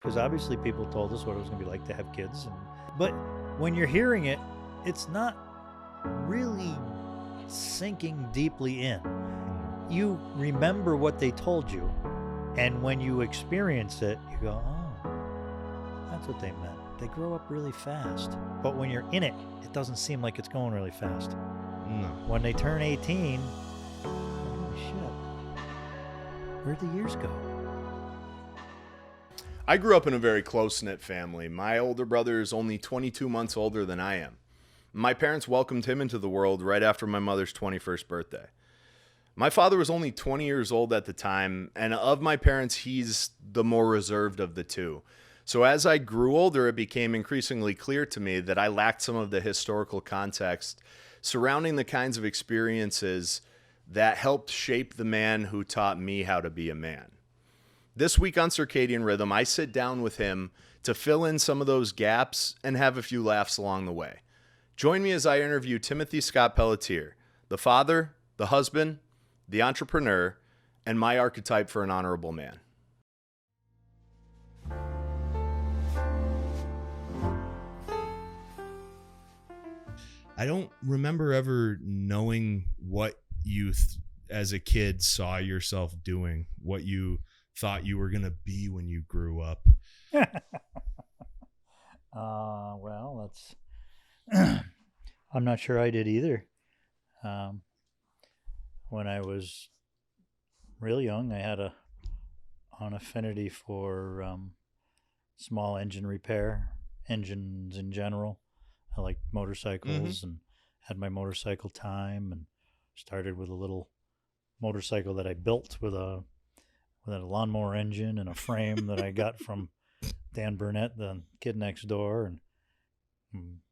because obviously people told us what it was going to be like to have kids. But when you're hearing it, it's not really sinking deeply in. You remember what they told you, and when you experience it, you go, oh, that's what they meant. They grow up really fast. But when you're in it, it doesn't seem like it's going really fast. No. When they turn 18, holy shit, where'd the years go? I grew up in a very close-knit family. My older brother is only 22 months older than I am. My parents welcomed him into the world right after my mother's 21st birthday. My father was only 20 years old at the time, and of my parents, he's the more reserved of the two. So as I grew older, it became increasingly clear to me that I lacked some of the historical context surrounding the kinds of experiences that helped shape the man who taught me how to be a man. This week on Circadian Rhythm, I sit down with him to fill in some of those gaps and have a few laughs along the way. Join me as I interview Timothy Scott Pelletier, the father, the husband, the entrepreneur, and my archetype for an honorable man. I don't remember ever knowing what you, as a kid, saw yourself doing, what you thought you were going to be when you grew up. Well, that's... I'm not sure I did either. When I was real young, I had an affinity for small engine repair, engines in general. I liked motorcycles and had my motorcycle time, and started with a little motorcycle that I built with a lawnmower engine and a frame that I got from Dan Burnett, the kid next door, and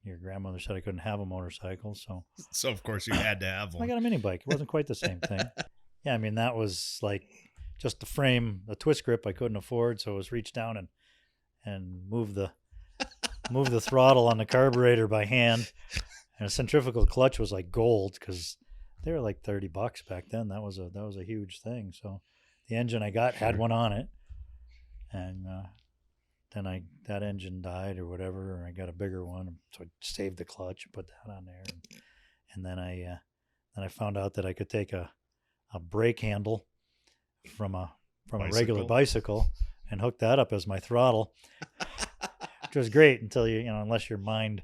your grandmother said I couldn't have a motorcycle, so of course you had to have one. I got a mini bike. It wasn't quite the same thing. Yeah, I mean, that was like just the frame, the twist grip I couldn't afford, so it was reach down and move the throttle on the carburetor by hand. And a centrifugal clutch was like gold because they were like $30 back then. That was a huge thing. So the engine I got had one on it, and then that engine died or whatever, or I got a bigger one, so I saved the clutch and put that on there. And then I found out that I could take a brake handle from a regular bicycle and hook that up as my throttle, which was great until you know, unless your mind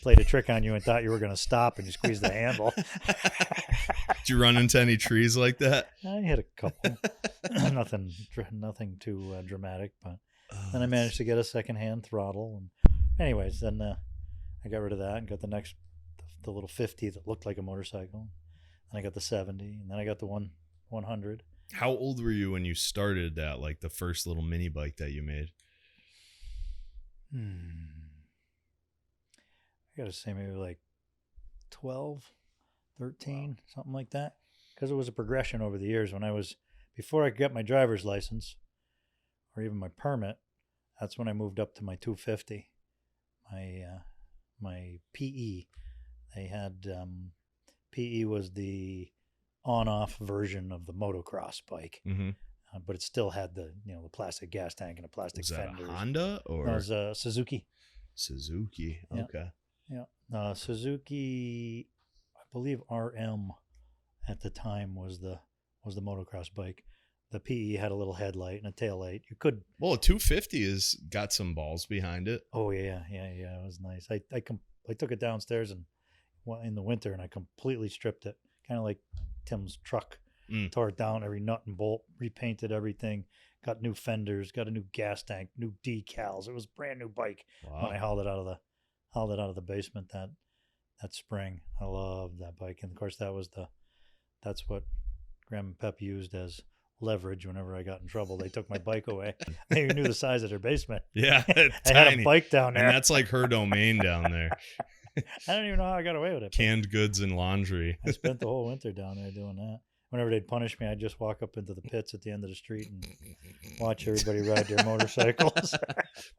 played a trick on you and thought you were going to stop and you squeezed the handle. Did you run into any trees like that? I hit a couple. Nothing too dramatic, but then I managed to get a secondhand throttle. And anyways, then I got rid of that and got the little 50 that looked like a motorcycle. Then I got the 70, and then I got the 100. How old were you when you started that, like the first little mini bike that you made? I got to say maybe like 12, 13, something like that. Because it was a progression over the years. Before I got my driver's license or even my permit, that's when I moved up to my 250, my PE. They had, PE was the on-off version of the motocross bike, but it still had the plastic gas tank and a plastic fender. Was that a Honda or? No, it was a Suzuki. Suzuki, okay. Yeah, Suzuki, I believe RM at the time was the motocross bike. The PE had a little headlight and a tail light. You could... Well, a 250 has got some balls behind it. Oh, yeah. It was nice. I took it downstairs and in the winter, and I completely stripped it, kind of like Tim's truck. Tore it down, every nut and bolt, repainted everything, got new fenders, got a new gas tank, new decals. It was a brand new bike. Wow. When I hauled it out of the basement that spring. I loved that bike, and of course that's what Graham and Pep used as leverage whenever I got in trouble. They took my bike away. They knew the size of their basement. Yeah, I had a bike down there, and that's like her domain down there. I don't even know how I got away with it. Canned goods and laundry. I spent the whole winter down there doing that. Whenever they'd punish me, I'd just walk up into the pits at the end of the street and watch everybody ride their motorcycles.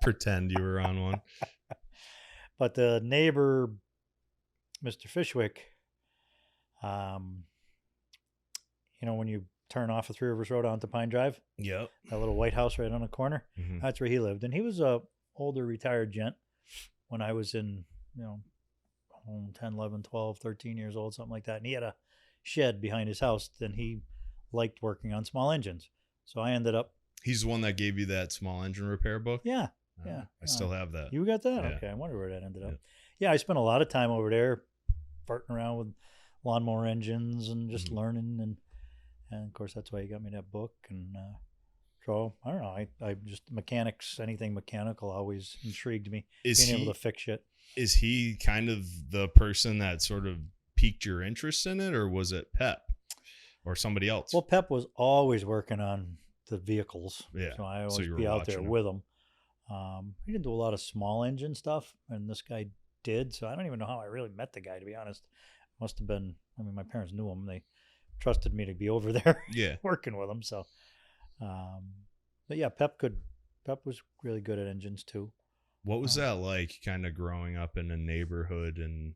Pretend you were on one. But the neighbor, Mr. Fishwick, when you turn off of Three Rivers Road onto Pine Drive. Yep. That little white house right on the corner. Mm-hmm. That's where he lived. And he was a older retired gent when I was in, 10, 11, 12, 13 years old, something like that. And he had a shed behind his house. Then he liked working on small engines. So I ended up. He's the one that gave you that small engine repair book? Yeah. Yeah. I still have that. You got that? Yeah. Okay. I wonder where that ended up. Yeah. I spent a lot of time over there farting around with lawnmower engines and just learning. And of course, that's why he got me that book. And so I don't know. I just mechanics, anything mechanical always intrigued me. Being able to fix shit. Is he kind of the person that sort of piqued your interest in it, or was it Pep or somebody else? Well, Pep was always working on the vehicles. Yeah. So I always be out there with him. He didn't do a lot of small engine stuff, and this guy did. So I don't even know how I really met the guy, to be honest. Must have been, my parents knew him. They trusted me to be over there working with him. So, but yeah, Pep was really good at engines too. What was that like, kind of growing up in a neighborhood? And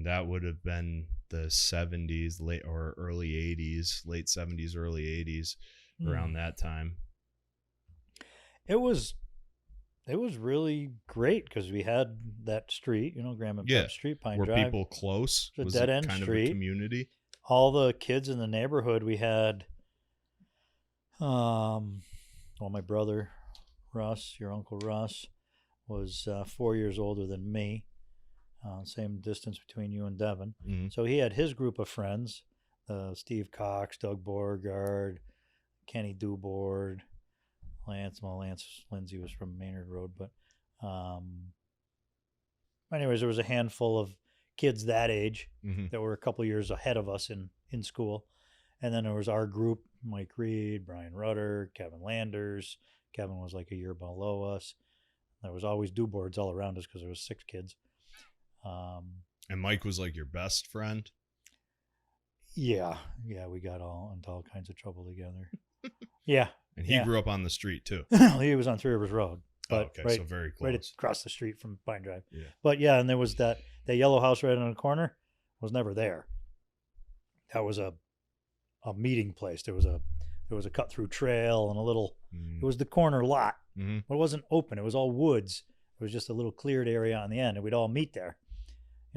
that would have been the 70s, late 70s, early 80s, around that time. It was really great because we had that street, Graham and Pep Street, Pine Drive. Were people close? It was a dead-end street. Of a community? All the kids in the neighborhood, we had, my brother, Russ, your Uncle Russ, was 4 years older than me. Same distance between you and Devin. Mm-hmm. So he had his group of friends, Steve Cox, Doug Beauregard, Kenny Dubord, Lance Lindsay was from Maynard Road. But anyways, there was a handful of kids that age that were a couple years ahead of us in school. And then there was our group, Mike Reed, Brian Rudder, Kevin Landers. Kevin was like a year below us. There was always Dubords all around us because there was 6 kids. And Mike was like your best friend? Yeah, we got all into all kinds of trouble together. Yeah. And he grew up on the street too. He was on Three Rivers Road. But so very close. Right across the street from Pine Drive. Yeah. But yeah, and there was that yellow house right on the corner was never there. That was a meeting place. There was a cut through trail and a little. It was the corner lot. Mm-hmm. But it wasn't open. It was all woods. It was just a little cleared area on the end, and we'd all meet there.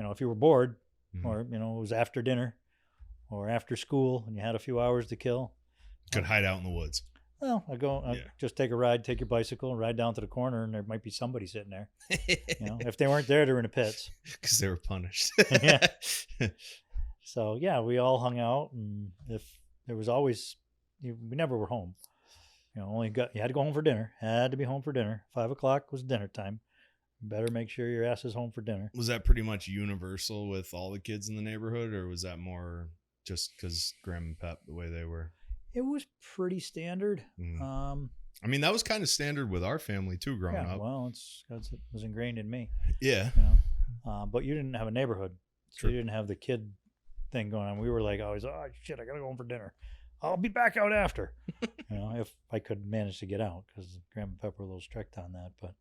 If you were bored, or it was after dinner, or after school, and you had a few hours to kill, could hide out in the woods. Well, I'd just take a ride, take your bicycle, and ride down to the corner, and there might be somebody sitting there. If they weren't there, they were in the pits because they were punished. Yeah. So yeah, we all hung out, and if there was always, we never were home. You had to go home for dinner. Had to be home for dinner. 5:00 was dinner time. Better make sure your ass is home for dinner. Was that pretty much universal with all the kids in the neighborhood, or was that more just because Graham and Pep, the way they were? It was pretty standard. That was kind of standard with our family too, growing up. Well, it was ingrained in me. Yeah. But you didn't have a neighborhood, so you didn't have the kid thing going on. We were like always, oh shit, I gotta go home for dinner. I'll be back out after. If I could manage to get out, because Graham and Pep were a little strict on that. But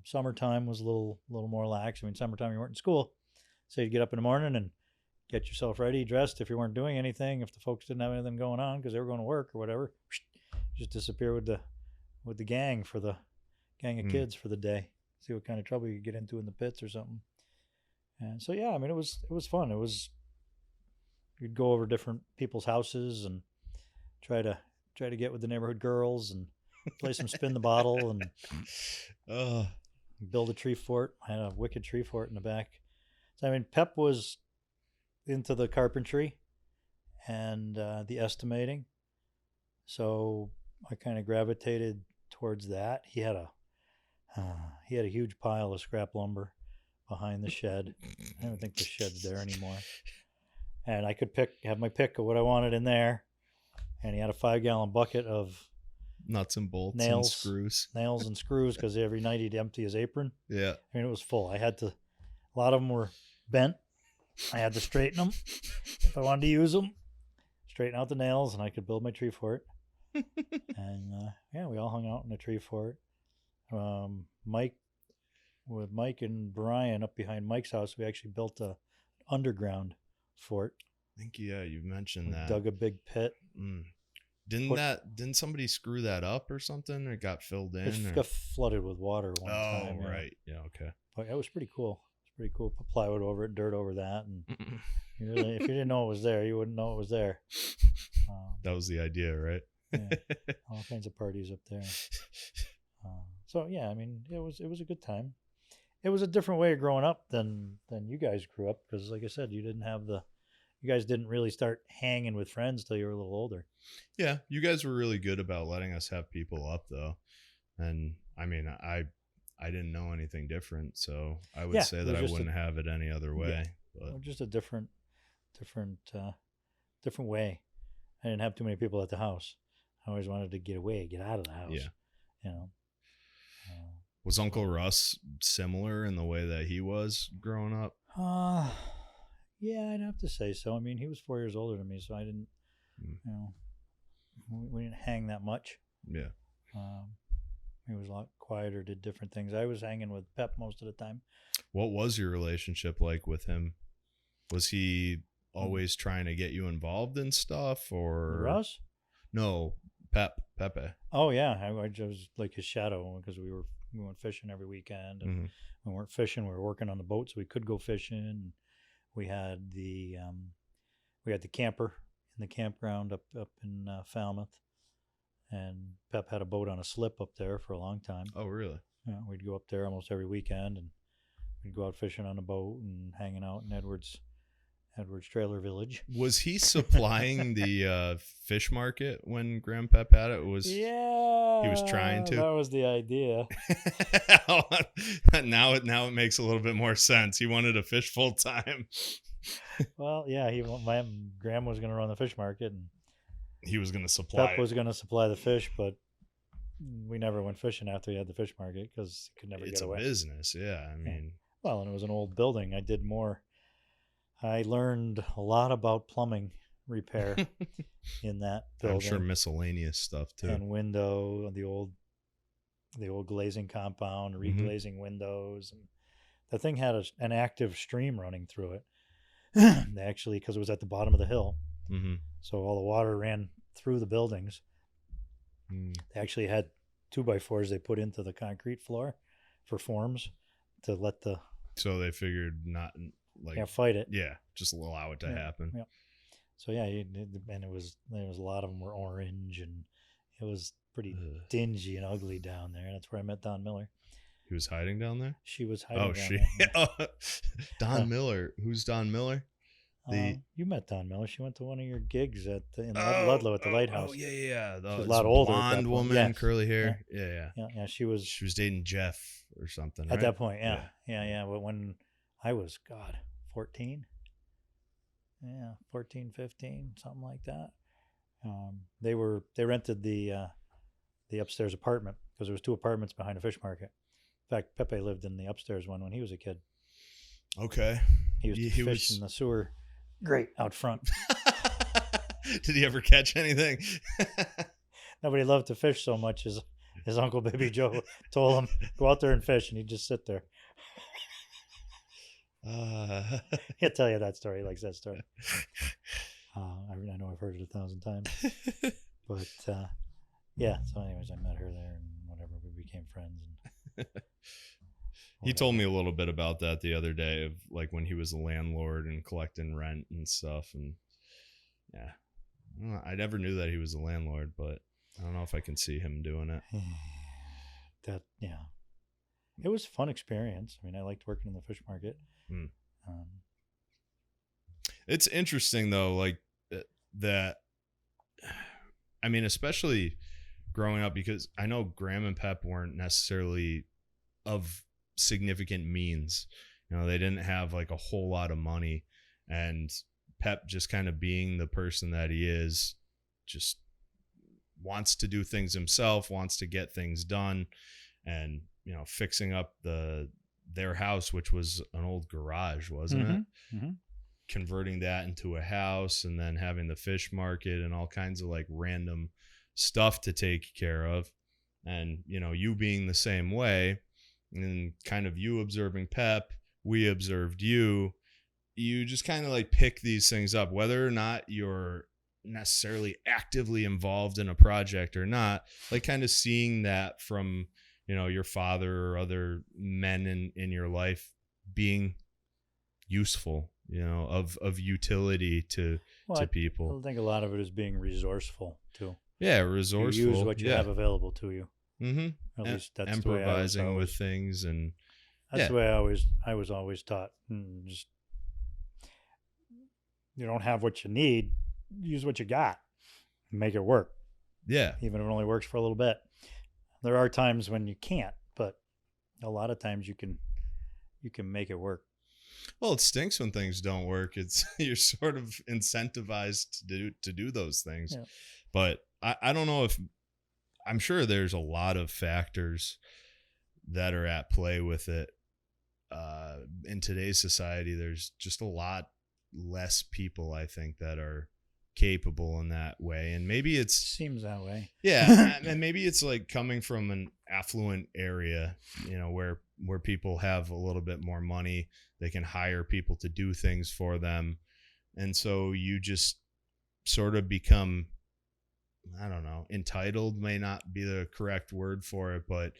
summertime was a little more lax. Summertime you weren't in school, so you'd get up in the morning and get yourself ready, dressed. If you weren't doing anything, if the folks didn't have anything going on because they were going to work or whatever, just disappear with the gang of kids for the day. See what kind of trouble you could get into in the pits or something. And so yeah, it was fun. You'd go over different people's houses and try to get with the neighborhood girls and play some spin the bottle and build a tree fort. I had a wicked tree fort in the back. So Pep was into the carpentry and the estimating, so I kind of gravitated towards that. He had a huge pile of scrap lumber behind the shed. I don't think the shed's there anymore. And I could have my pick of what I wanted in there. And he had a 5-gallon bucket of nuts and bolts, nails and screws, because every night he'd empty his apron. Yeah. It was full. A lot of them were bent. I had to straighten them if I wanted to use them. Straighten out the nails, and I could build my tree fort. And we all hung out in the tree fort. Mike and Brian, up behind Mike's house, we actually built a underground fort. I think you mentioned that. Dug a big pit Didn't somebody screw that up or something? It got filled in? It got flooded with water one time. Oh, right. Yeah, okay. But it was pretty cool. It's pretty cool. Put plywood over it, dirt over that, and if you didn't know it was there, you wouldn't know it was there. That was the idea, right? Yeah, all kinds of parties up there. So yeah, I mean, it was a good time. It was a different way of growing up than you guys grew up, because, like I said, you guys didn't really start hanging with friends till you were a little older. Yeah, you guys were really good about letting us have people up, though. And I mean, I didn't know anything different, so I would say that I wouldn't have it any other way. Yeah, but just a different way. I didn't have too many people at the house. I always wanted to get away, get out of the house. Yeah, you know. Was Uncle Russ similar in the way that he was growing up? Yeah, I'd have to say so. I mean, he was 4 years older than me, so I didn't, we didn't hang that much. Yeah. He was a lot quieter, did different things. I was hanging with Pep most of the time. What was your relationship like with him? Was he always trying to get you involved in stuff, or Russ? No, Pepe. Oh yeah, I was like his shadow, because we went fishing every weekend, and we weren't fishing. We were working on the boat, so we could go fishing. We had the camper in the campground up in Falmouth, and Pep had a boat on a slip up there for a long time. Oh, really? Yeah, we'd go up there almost every weekend, and we'd go out fishing on the boat and hanging out in Edwards Trailer Village. Was he supplying the fish market when Grandpap had it? Yeah, he was trying to. That was the idea. Now it makes a little bit more sense. He wanted to fish full time. Well, yeah, my grandma was going to run the fish market, and he was going to supply. Pep was going to supply the fish, but we never went fishing after he had the fish market, because he could never get away. It's a business, yeah. I mean, well, and it was an old building. I learned a lot about plumbing repair in that building. I'm sure miscellaneous stuff too. And the old glazing compound, reglazing windows, and the thing had an active stream running through it. Actually, because it was at the bottom of the hill, so all the water ran through the buildings. They actually had 2x4s they put into the concrete floor for forms to let the. So they figured not. Can't fight it. Yeah, just allow it to happen. Yeah. So yeah, and there was a lot of them were orange, and it was pretty dingy and ugly down there. That's where I met Don Miller. He was hiding down there? She was hiding down there. Don Miller. Who's Don Miller? You met Don Miller. She went to one of your gigs in Ludlow at the Lighthouse. Oh, yeah. She's a lot older. Blonde woman, curly hair. Yeah. She was dating Jeff or something, at that point, yeah. But when I was, 14? Yeah, 14, 15, something like that. They rented the upstairs apartment, because there was 2 apartments behind a fish market. In fact, Pepe lived in the upstairs one when he was a kid. Okay. He used to fish in the sewer grate out front. Did he ever catch anything? Nobody loved to fish so much as his Uncle Baby Joe told him, go out there and fish, and he'd just sit there. He'll tell you that story. He likes that story. I know I've heard it 1,000 times. But yeah, so anyways, I met her there, and whatever, we became friends. And he told me a little bit about that the other day, of like when he was a landlord and collecting rent and stuff. And yeah, I never knew that he was a landlord, but I don't know if I can see him doing it. It was a fun experience. I mean, I liked working in the fish market. It's interesting though, like that. I mean, especially growing up, because I know Graham and Pep weren't necessarily of significant means. They didn't have like a whole lot of money, and Pep, just kind of being the person that he is, just wants to do things himself, wants to get things done, and fixing up their house, which was an old garage, wasn't it? Mm-hmm. Converting that into a house, and then having the fish market and all kinds of like random stuff to take care of. And, you being the same way, and kind of you observing Pep, we observed you just kind of like pick these things up, whether or not you're necessarily actively involved in a project or not, like kind of seeing that from, your father or other men in your life being useful, of utility to Well, people. I think a lot of it is being resourceful too. Yeah, You resourceful. use what you yeah. have available to you. Mm-hmm. At least that's improvising the way with things, and that's the way I was always taught. Just, you don't have what you need, use what you got, make it work. Yeah. Even if it only works for a little bit. There are times when you can't, but a lot of times you can make it work. Well, it stinks when things don't work. It's you're sort of incentivized to do those things. Yeah. But I don't know if I'm sure there's a lot of factors that are at play with it. In today's society, there's just a lot less people, I think, that are capable in that way. And maybe seems that way. Yeah. And maybe it's like coming from an affluent area, where people have a little bit more money. They can hire people to do things for them. And so you just sort of become, I don't know, entitled may not be the correct word for it, but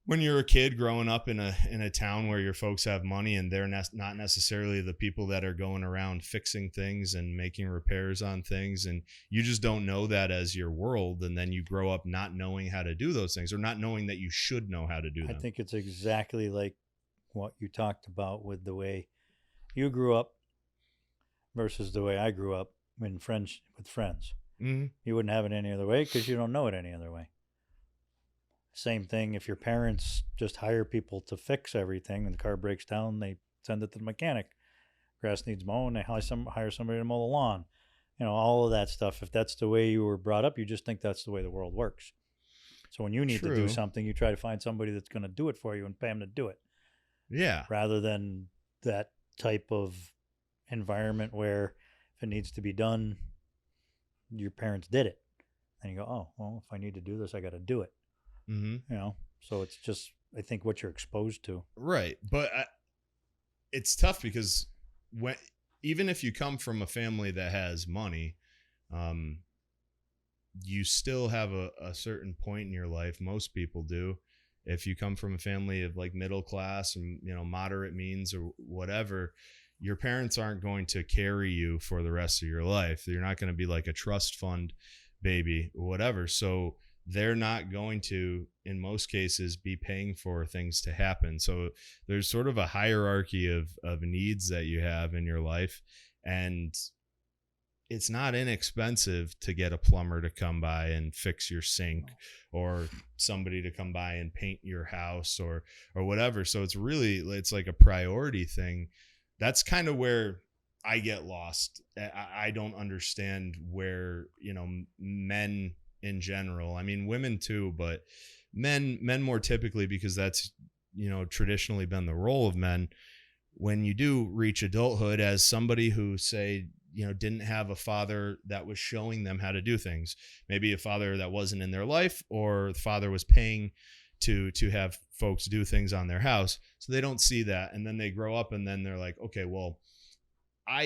when you're a kid growing up in a town where your folks have money and they're not necessarily the people that are going around fixing things and making repairs on things, and you just don't know that as your world, and then you grow up not knowing how to do those things or not knowing that you should know how to do them. I think it's exactly like what you talked about with the way you grew up versus the way I grew up with friends. Mm-hmm. You wouldn't have it any other way because you don't know it any other way. Same thing if your parents just hire people to fix everything and the car breaks down, they send it to the mechanic. Grass needs mowing, they hire somebody to mow the lawn. All of that stuff. If that's the way you were brought up, you just think that's the way the world works. So when you need to do something, you try to find somebody that's going to do it for you and pay them to do it. Yeah. Rather than that type of environment where if it needs to be done, your parents did it. And you go, oh, well, if I need to do this, I got to do it. Mm-hmm. So it's just, I think, what you're exposed to. Right. But it's tough because even if you come from a family that has money, you still have a certain point in your life. Most people do. If you come from a family of like middle class and, moderate means or whatever, your parents aren't going to carry you for the rest of your life. You're not going to be like a trust fund baby or whatever. So they're not going to, in most cases, be paying for things to happen. So there's sort of a hierarchy of needs that you have in your life. And it's not inexpensive to get a plumber to come by and fix your sink, or somebody to come by and paint your house or whatever. So it's like a priority thing. That's kind of where I get lost. I don't understand where, men in general, I mean, women too, but men more typically, because that's, traditionally been the role of men. When you do reach adulthood, as somebody who, say, didn't have a father that was showing them how to do things, maybe a father that wasn't in their life, or the father was paying to have folks do things on their house, so they don't see that. And then they grow up and then they're like, okay, well, I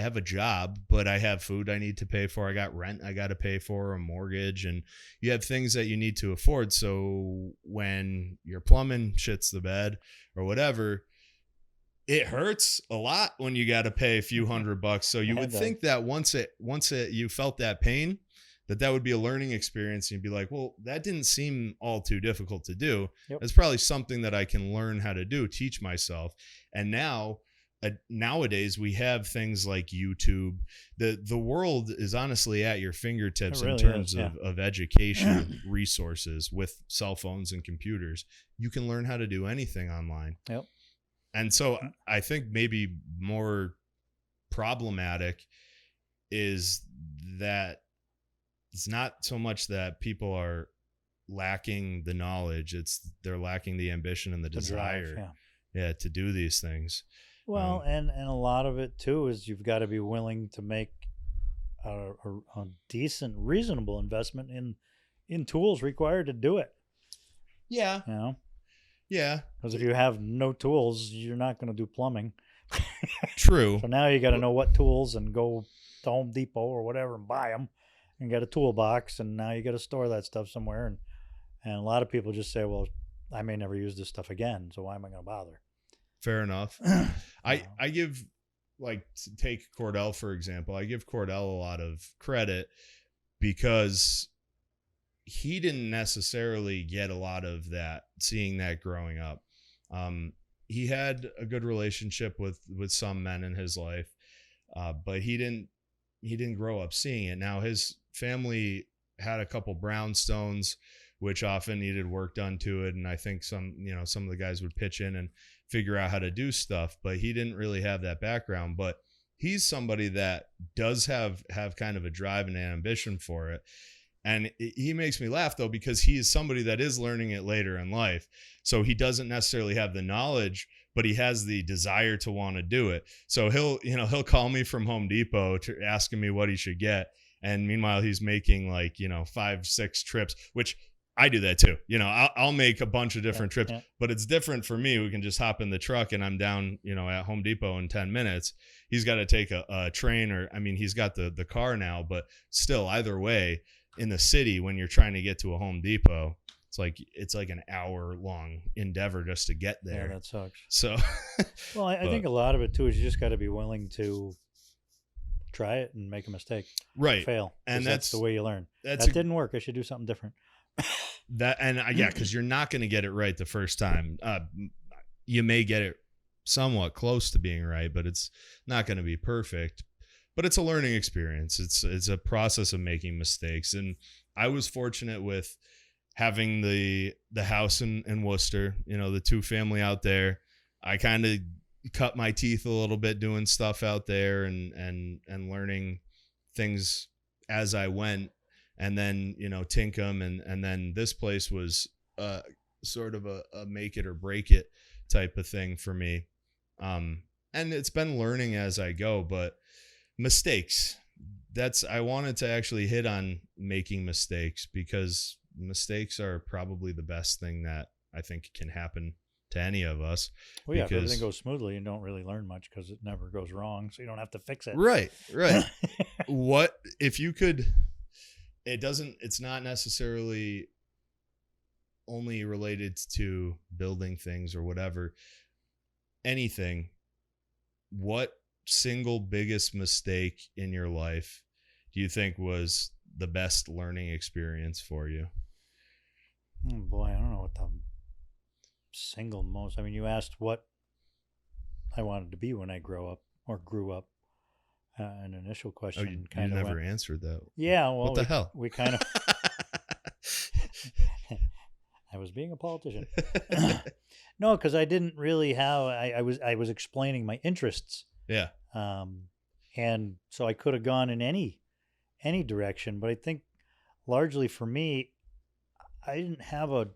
have a job, but I have food I need to pay for. I got rent I got to pay for, a mortgage, and you have things that you need to afford. So when your plumbing shits the bed or whatever, it hurts a lot when you got to pay a few $100. So you would think that once you felt that pain, that would be a learning experience. And you'd be like, well, that didn't seem all too difficult to do. Yep. It's probably something that I can learn how to do, teach myself. And nowadays we have things like YouTube. The world is honestly at your fingertips in terms of education resources. With cell phones and computers, you can learn how to do anything online. Yep. And so I think maybe more problematic is that it's not so much that people are lacking the knowledge, it's they're lacking the ambition and the desire to do these things. Well, and a lot of it too is you've got to be willing to make a decent, reasonable investment in tools required to do it. Yeah. Yeah. Because if you have no tools, you're not going to do plumbing. True. So now you got to know what tools and go to Home Depot or whatever and buy them and get a toolbox, and now you got to store that stuff somewhere. And a lot of people just say, well, I may never use this stuff again, so why am I going to bother? Fair enough. I give, like, take Cordell, for example. I give Cordell a lot of credit because he didn't necessarily get a lot of that, seeing that growing up. He had a good relationship with some men in his life, but he didn't grow up seeing it. Now, his family had a couple brownstones, which often needed work done to it. And I think some of the guys would pitch in and figure out how to do stuff, but he didn't really have that background. But he's somebody that does have kind of a drive and an ambition for it. And he makes me laugh, though, because he is somebody that is learning it later in life. So he doesn't necessarily have the knowledge, but he has the desire to want to do it. So he'll call me from Home Depot asking me what he should get. And meanwhile, he's making 5-6 trips, which I do that too. I'll make a bunch of different trips, but it's different for me. We can just hop in the truck and I'm down, at Home Depot in 10 minutes. He's got to take a train, or, he's got the car now, but still, either way, in the city, when you're trying to get to a Home Depot, it's like an hour long endeavor just to get there. Yeah, that sucks. So, well, I think a lot of it too is you just got to be willing to try it and make a mistake, right? Fail, and that's the way you learn. That didn't work. I should do something different. Because you're not going to get it right the first time. You may get it somewhat close to being right, but it's not going to be perfect. But it's a learning experience. It's a process of making mistakes. And I was fortunate with having the house in Worcester, the 2-family out there. I kind of cut my teeth a little bit doing stuff out there and learning things as I went. And then, Tinkham, and then this place was sort of a make it or break it type of thing for me. And it's been learning as I go, but mistakes, I wanted to actually hit on making mistakes, because mistakes are probably the best thing that I think can happen to any of us. Well, yeah, if everything goes smoothly, you don't really learn much because it never goes wrong, so you don't have to fix it. Right. What if you could... It's not necessarily only related to building things or whatever, anything. What single biggest mistake in your life do you think was the best learning experience for you? Oh boy, I don't know what the single most, you asked what I wanted to be when I grew up. An initial question. You never answered that. Yeah, well, what the hell? We kind of. I was being a politician. No, because I didn't really have. I was explaining my interests. Yeah. And so I could have gone in any direction, but I think largely for me, I didn't have a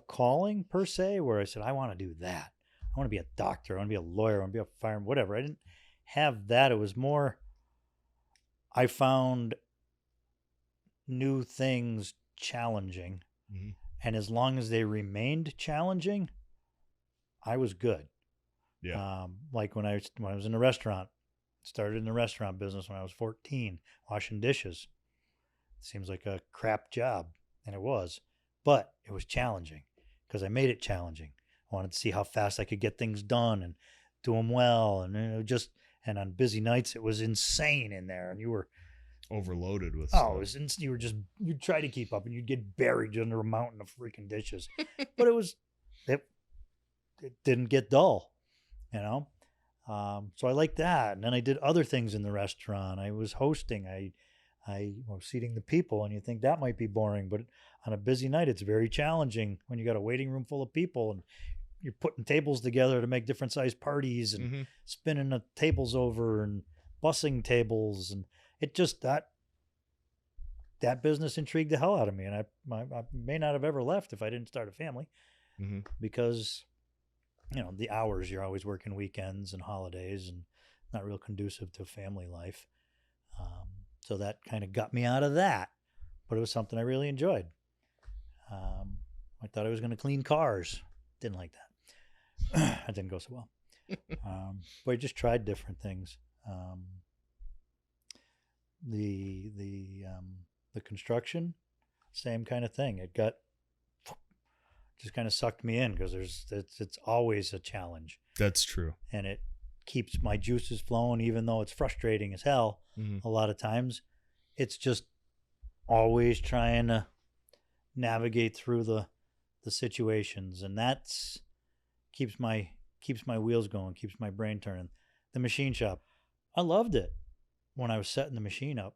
calling per se where I said I want to do that. I want to be a doctor. I want to be a lawyer. I want to be a fireman, whatever. I didn't have that. It was more, I found new things challenging. Mm-hmm. And as long as they remained challenging, I was good. Yeah. Like when I was in the restaurant, started in the restaurant business when I was 14, washing dishes. It seems like a crap job, and it was. But it was challenging because I made it challenging. I wanted to see how fast I could get things done and do them well. And and on busy nights, it was insane in there. And you were overloaded with stuff. You'd try to keep up and you'd get buried under a mountain of freaking dishes. But it didn't get dull, So I liked that. And then I did other things in the restaurant. I was hosting. I was seating the people, and you think that might be boring, but on a busy night, it's very challenging when you got a waiting room full of people and you're putting tables together to make different sized parties and mm-hmm. spinning the tables over and bussing tables. And it just, that business intrigued the hell out of me. And I may not have ever left if I didn't start a family mm-hmm. because, the hours, you're always working weekends and holidays and not real conducive to family life. So that kind of got me out of that, but it was something I really enjoyed. I thought I was going to clean cars. Didn't like that. That didn't go so well. But I just tried different things. The construction, same kind of thing. It got just kind of sucked me in because it's always a challenge. That's true. And it keeps my juices flowing, even though it's frustrating as hell. A lot of times it's just always trying to navigate through the situations, and that's keeps my wheels going, keeps my brain turning. The machine shop, I loved it when I was setting the machine up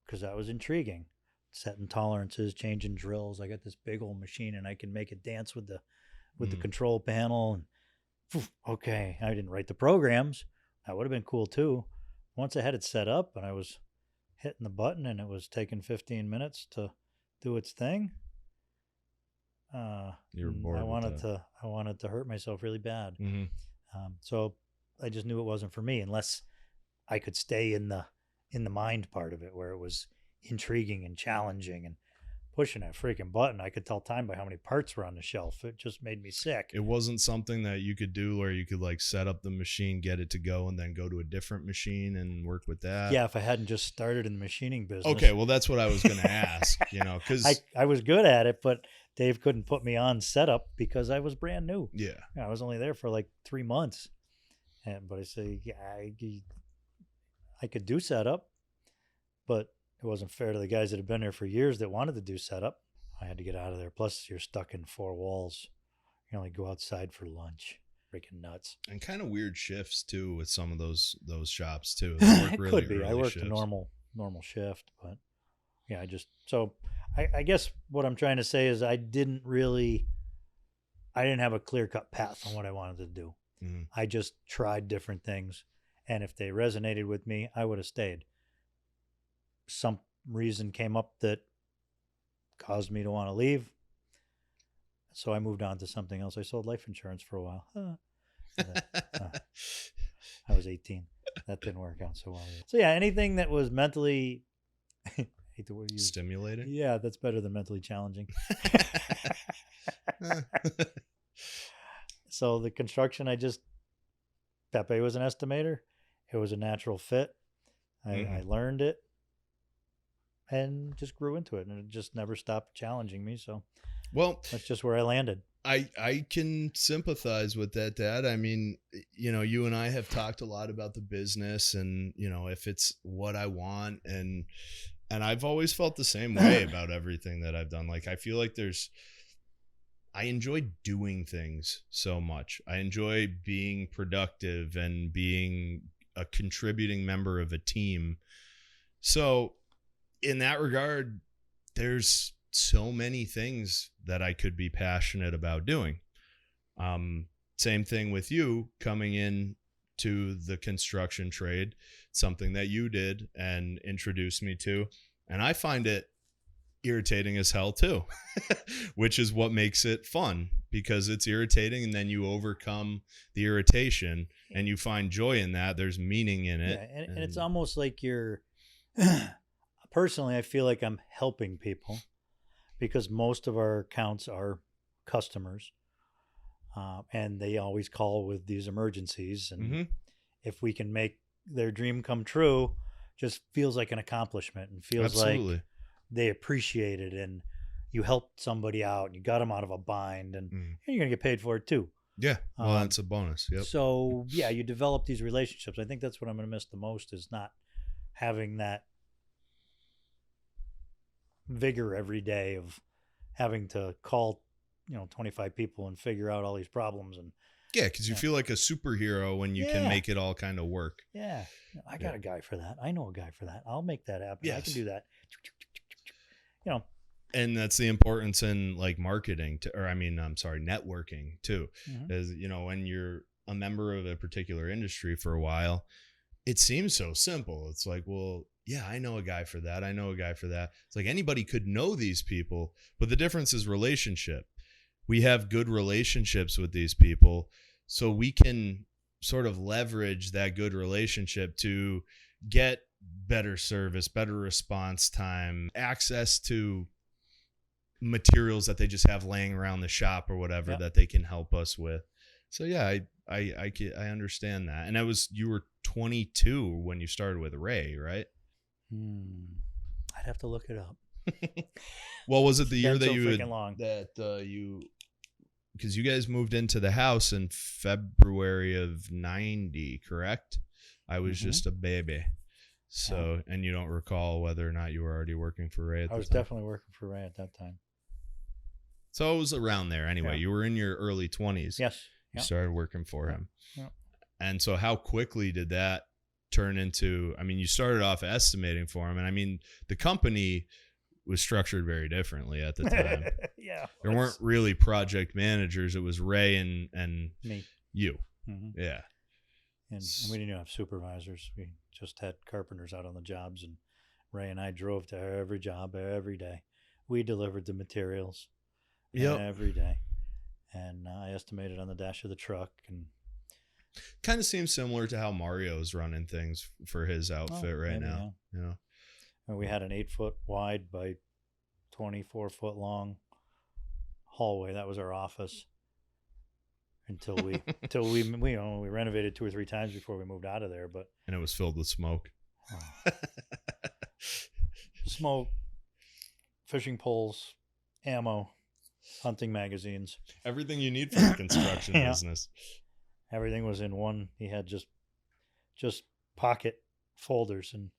because that was intriguing. Setting tolerances, changing drills. I got this big old machine and I can make it dance with the control panel, and okay, I didn't write the programs. That would have been cool too. Once I had it set up and I was hitting the button and it was taking 15 minutes to do its thing, you were bored. I wanted to hurt myself really bad. So I just knew it wasn't for me unless I could stay in the mind part of it where it was intriguing and challenging and pushing that freaking button. I could tell time by how many parts were on the shelf. It just made me sick. It wasn't something that you could do where you could like set up the machine, get it to go, and then go to a different machine and work with that. Yeah, if I hadn't just started in the machining business. Okay, well that's what I was going to ask, because I was good at it, but Dave couldn't put me on setup because I was brand new. Yeah. I was only there for like 3 months. But I say, yeah, I could do setup, but it wasn't fair to the guys that had been there for years that wanted to do setup. I had to get out of there. Plus, you're stuck in 4 walls. You only go outside for lunch. Freaking nuts. And kind of weird shifts too with some of those shops too. It could be. I worked shifts. A normal shift, but yeah, I guess what I'm trying to say is I didn't have a clear-cut path on what I wanted to do. I just tried different things, and if they resonated with me, I would have stayed. Some reason came up that caused me to want to leave, so I moved on to something else. I sold life insurance for a while. I was 18. That didn't work out so well. So yeah, anything that was mentally hate the word you stimulating. Yeah, that's better than mentally challenging. So the construction, Pepe was an estimator. It was a natural fit. I learned it and just grew into it, and it just never stopped challenging me. So, well, that's just where I landed. I can sympathize with that, Dad. I mean, you and I have talked a lot about the business and, if it's what I want, and I've always felt the same way about everything that I've done. Like, I feel like I enjoy doing things so much. I enjoy being productive and being a contributing member of a team. So in that regard, there's so many things that I could be passionate about doing. Same thing with you coming in to the construction trade, something that you did and introduced me to. And I find it irritating as hell too, which is what makes it fun, because it's irritating and then you overcome the irritation and you find joy in that. There's meaning in it. Yeah, and it's almost like you're personally, I feel like I'm helping people because most of our accounts are customers, and they always call with these emergencies, and if we can make their dream come true, just feels like an accomplishment and feels Absolutely. Like they appreciate it, and you helped somebody out and you got them out of a bind, and you're going to get paid for it too. Yeah. Well, that's a bonus. Yep. So yeah, you develop these relationships. I think that's what I'm going to miss the most, is not having that vigor every day of having to call, 25 people and figure out all these problems. And yeah, because you feel like a superhero when you can make it all kind of work. Yeah. I got a guy for that. I know a guy for that. I'll make that happen. Yes. I can do that. And that's the importance in like marketing networking too. As when you're a member of a particular industry for a while, it seems so simple. It's like, well, yeah, I know a guy for that. I know a guy for that. It's like anybody could know these people, but the difference is relationship. We have good relationships with these people, so we can sort of leverage that good relationship to get better service, better response time, access to materials that they just have laying around the shop or whatever that they can help us with. So yeah, I understand that. And you were 22 when you started with Ray, right? I'd have to look it up. Well, was it the year Been that so you freaking long. because you guys moved into the house in February of 90, correct? I was just a baby. So, and you don't recall whether or not you were already working for Ray at the time? I was definitely working for Ray at that time. So it was around there anyway. Yeah. You were in your early 20s. Yes. You started working for him. Yeah. And so how quickly did that turn into, I mean, you started off estimating for him, and I mean, the company was structured very differently at the time. Yeah. There weren't really project managers. It was Ray and me. You. Mm-hmm. Yeah. And we didn't have supervisors. We just had carpenters out on the jobs, and Ray and I drove to every job every day. We delivered the materials every day. And I estimated on the dash of the truck. And kind of seems similar to how Mario's running things for his outfit right now. Yeah. You know? And we had an 8-foot wide by 24-foot long hallway. That was our office. Until we renovated 2 or 3 times before we moved out of there, and it was filled with smoke. Smoke, fishing poles, ammo, hunting magazines, everything you need for the construction business. Everything was in one. He had just pocket folders, and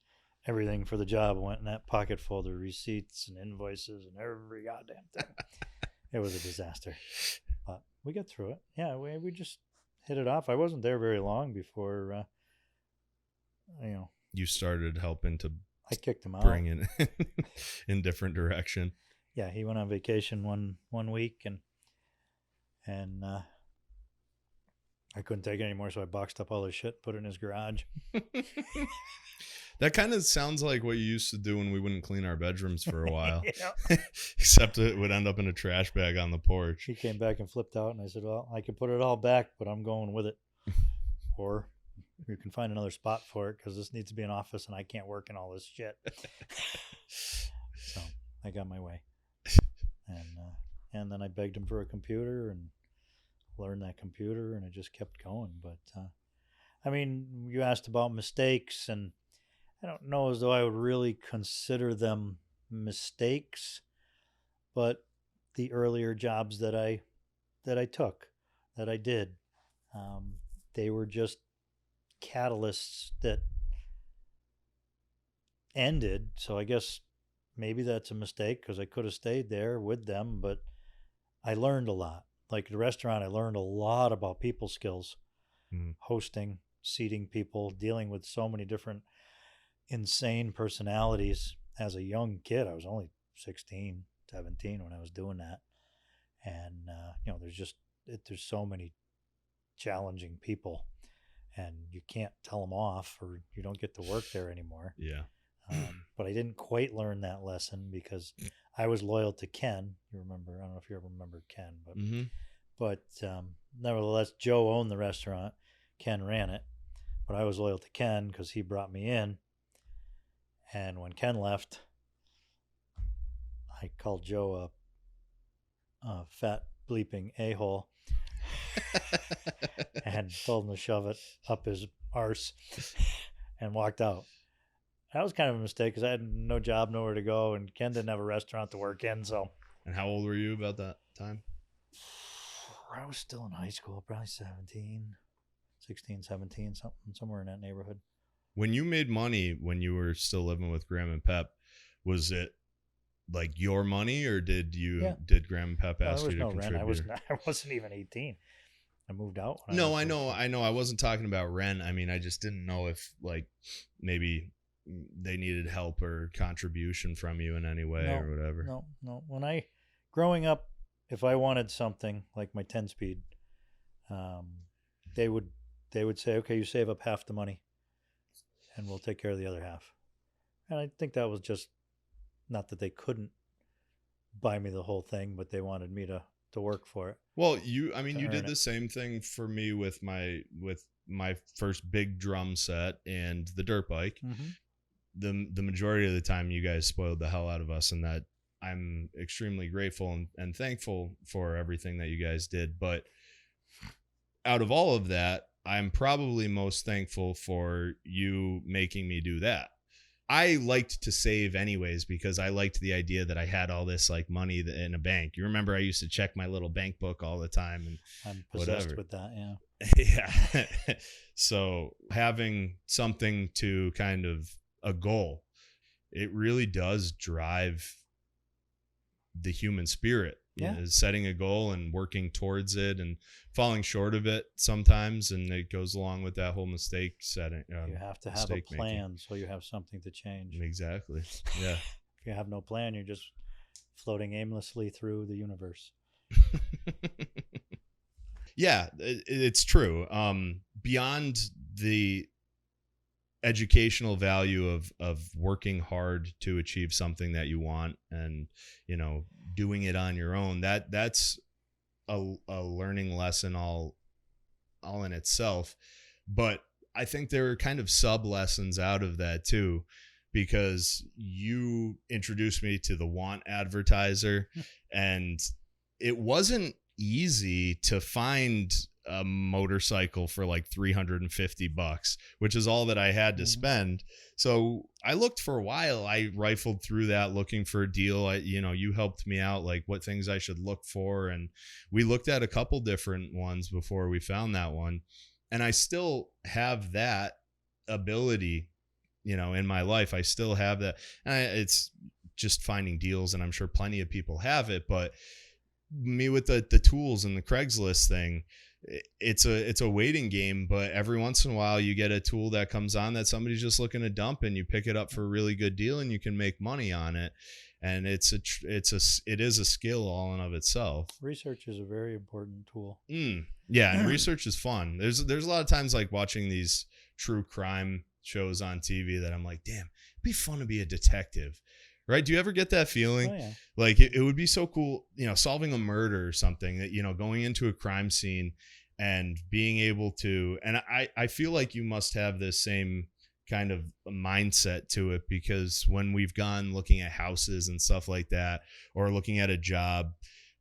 everything for the job went in that pocket folder. Receipts and invoices and every goddamn thing. It was a disaster. But we got through it. Yeah, we just hit it off. I wasn't there very long before, you started helping to I kicked him out. Bring it in different direction. Yeah, he went on vacation one week, and I couldn't take it anymore, so I boxed up all his shit, put it in his garage. That kind of sounds like what you used to do when we wouldn't clean our bedrooms for a while. Yeah. Except it would end up in a trash bag on the porch. He came back and flipped out, and I said, well, I can put it all back, but I'm going with it. Or you can find another spot for it, because this needs to be an office, and I can't work in all this shit. So I got my way. And then I begged him for a computer and learned that computer, and it just kept going. But, I mean, you asked about mistakes, and I don't know as though I would really consider them mistakes, but the earlier jobs that I took, that I did, they were just catalysts that ended. So I guess maybe that's a mistake, because I could have stayed there with them, but I learned a lot. Like the restaurant, I learned a lot about people skills, hosting, seating people, dealing with so many different insane personalities. As a young kid, I was only 16, 17 when I was doing that. And, there's so many challenging people, and you can't tell them off, or you don't get to work there anymore. Yeah. But I didn't quite learn that lesson, because I was loyal to Ken. You remember? I don't know if you ever remember Ken, but nevertheless, Joe owned the restaurant. Ken ran it, but I was loyal to Ken because he brought me in. And when Ken left, I called Joe a fat bleeping a-hole and told him to shove it up his arse and walked out. That was kind of a mistake, because I had no job, nowhere to go, and Ken didn't have a restaurant to work in. So. And how old were you about that time? I was still in high school, probably 16, 17, somewhere in that neighborhood. When you made money, when you were still living with Graham and Pep, was it like your money, or did Graham and Pep ask you to contribute? I wasn't even 18. I moved out. I know. I wasn't talking about rent. I mean, I just didn't know if like maybe they needed help or contribution from you in any way or whatever. No. Growing up, if I wanted something like my 10-speed, they would say, okay, you save up half the money and we'll take care of the other half. And I think that was just, not that they couldn't buy me the whole thing, but they wanted me to work for it. Well, you did the same thing for me with my first big drum set and the dirt bike. The majority of the time you guys spoiled the hell out of us, and that I'm extremely grateful and thankful for everything that you guys did. But out of all of that, I'm probably most thankful for you making me do that. I liked to save anyways because I liked the idea that I had all this like money in a bank. You remember I used to check my little bank book all the time and I'm possessed whatever. with that. Yeah. Yeah. So having something to kind of a goal, it really does drive the human spirit. Yeah. Setting a goal and working towards it and falling short of it sometimes, and it goes along with that whole mistake setting. You have to have a plan, so you have something to change. Exactly. Yeah. If you have no plan, you're just floating aimlessly through the universe. Yeah, it's true. Beyond the educational value of working hard to achieve something that you want and, doing it on your own, that's a learning lesson all in itself. But I think there are kind of sub lessons out of that too, because you introduced me to the want advertiser, and it wasn't easy to find a motorcycle for like $350, which is all that I had to spend. So I looked for a while. I rifled through that looking for a deal. You helped me out, like what things I should look for. And we looked at a couple different ones before we found that one. And I still have that ability, in my life. I still have that. And it's just finding deals. And I'm sure plenty of people have it, but me with the tools and the Craigslist thing, it's a waiting game, but every once in a while you get a tool that comes on that somebody's just looking to dump, and you pick it up for a really good deal and you can make money on it. And it is a skill all in of itself. Research is a very important tool. Yeah. And research is fun. There's a lot of times like watching these true crime shows on TV that I'm like, damn, it'd be fun to be a detective. Right? Do you ever get that feeling? Oh, yeah. Like it would be so cool, solving a murder or something, that, going into a crime scene and being able to, and I feel like you must have this same kind of mindset to it, because when we've gone looking at houses and stuff like that, or looking at a job,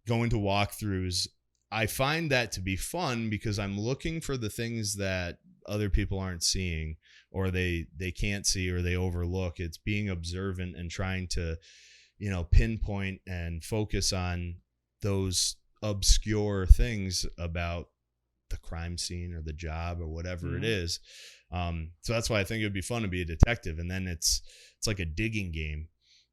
going to walkthroughs, I find that to be fun because I'm looking for the things that other people aren't seeing, or they can't see, or they overlook. It's being observant and trying to, pinpoint and focus on those obscure things about the crime scene or the job or whatever it is. So that's why I think it would be fun to be a detective. And then it's like a digging game.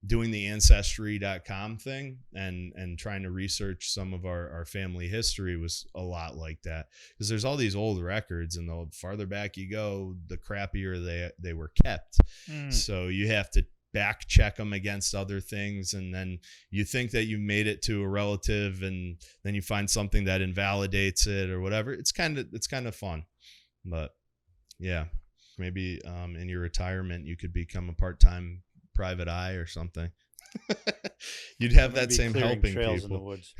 Doing the ancestry.com thing and trying to research some of our family history was a lot like that, because there's all these old records, and the farther back you go, the crappier they were kept. So you have to back check them against other things, and then you think that you made it to a relative, and then you find something that invalidates it or whatever. It's kind of fun. But yeah, maybe in your retirement you could become a part-time private eye or something. You'd have that same helping trails people in the woods.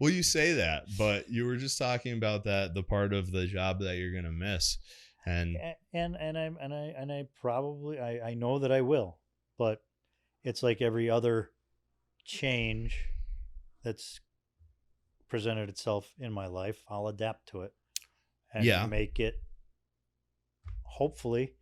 Well, you say that, but you were just talking about the part of the job that you're gonna miss, and I probably I know that I will, but it's like every other change that's presented itself in my life, I'll adapt to it and make it, hopefully.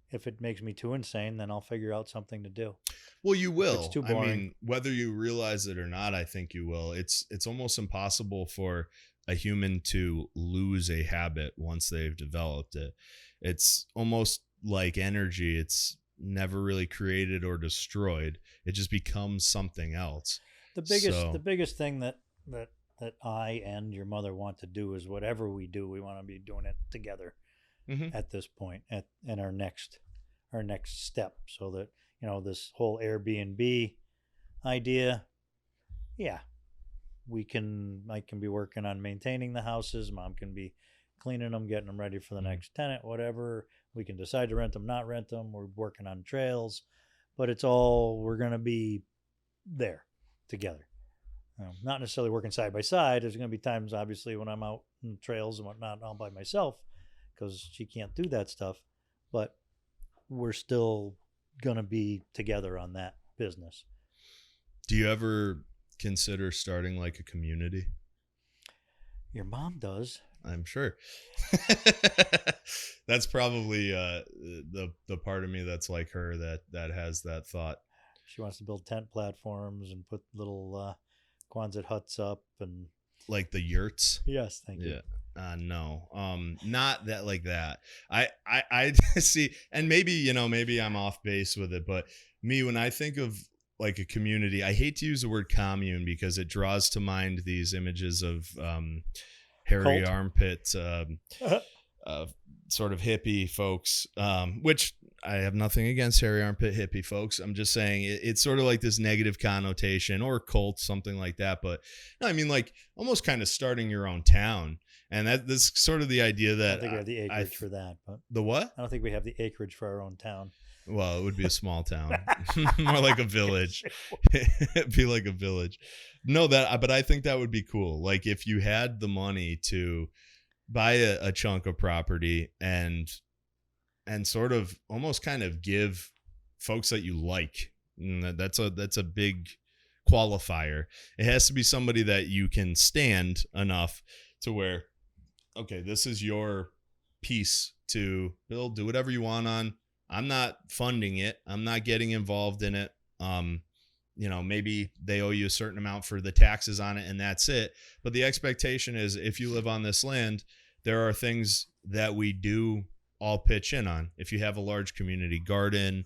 If it makes me too insane, then I'll figure out something to do. Well, you will. If it's too boring. I mean, whether you realize it or not, I think you will. It's almost impossible for a human to lose a habit once they've developed it. It's almost like energy. It's never really created or destroyed. It just becomes something else. The biggest thing that I and your mother want to do is whatever we do, we want to be doing it together. At this point, in our next step, so that this whole Airbnb idea, I can be working on maintaining the houses, Mom can be cleaning them, getting them ready for the next tenant, whatever. We can decide to rent them, not rent them. We're working on trails, but we're gonna be there together. Not necessarily working side by side. There's gonna be times, obviously, when I'm out in the trails and whatnot all by myself, because she can't do that stuff, but we're still going to be together on that business. Do you ever consider starting like a community? Your mom does. I'm sure. That's probably the part of me that's like her, that has that thought. She wants to build tent platforms and put little Quonset huts up and Like the yurts. yes, thank you. Yeah. No, not that like that. I see, and maybe, maybe I'm off base with it, but me, when I think of like a community, I hate to use the word commune because it draws to mind these images of hairy Cult. armpit, sort of hippie folks, which I have nothing against hairy armpit hippie folks. I'm just saying it's sort of like this negative connotation, or cult, something like that. But no, I mean, like almost kind of starting your own town. And that's sort of the idea I that don't think we have the acreage for that, but the what? I don't think we have the acreage for our own town. Well, it would be a small town, more like a village. It'd be like a village. No, but I think that would be cool. Like if you had the money to buy a chunk of property and sort of almost kind of give folks that you like. That's a big qualifier. It has to be somebody that you can stand enough to where, okay, this is your piece to build, do whatever you want on. I'm not funding it. I'm not getting involved in it. Maybe they owe you a certain amount for the taxes on it and that's it. But the expectation is if you live on this land, there are things that we do all pitch in on. If you have a large community garden,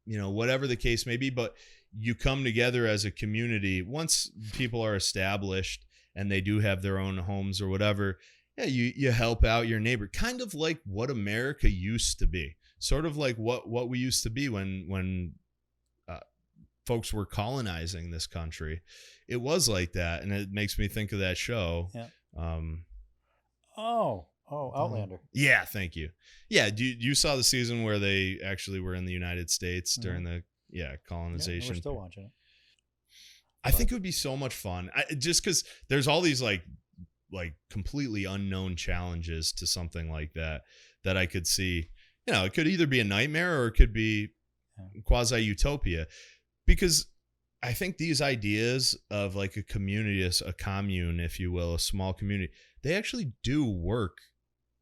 whatever the case may be, but you come together as a community once people are established and they do have their own homes or whatever. Yeah, you help out your neighbor, kind of like what America used to be, sort of like what we used to be when folks were colonizing this country. It was like that, and it makes me think of that show. Yeah. Outlander. Yeah, thank you. Yeah, you saw the season where they actually were in the United States during the colonization. Yeah, we're still watching it. I think it would be so much fun. Just because there's all these like completely unknown challenges to something like that I could see. It could either be a nightmare or it could be quasi utopia, because I think these ideas of like a community, a commune, if you will, a small community, they actually do work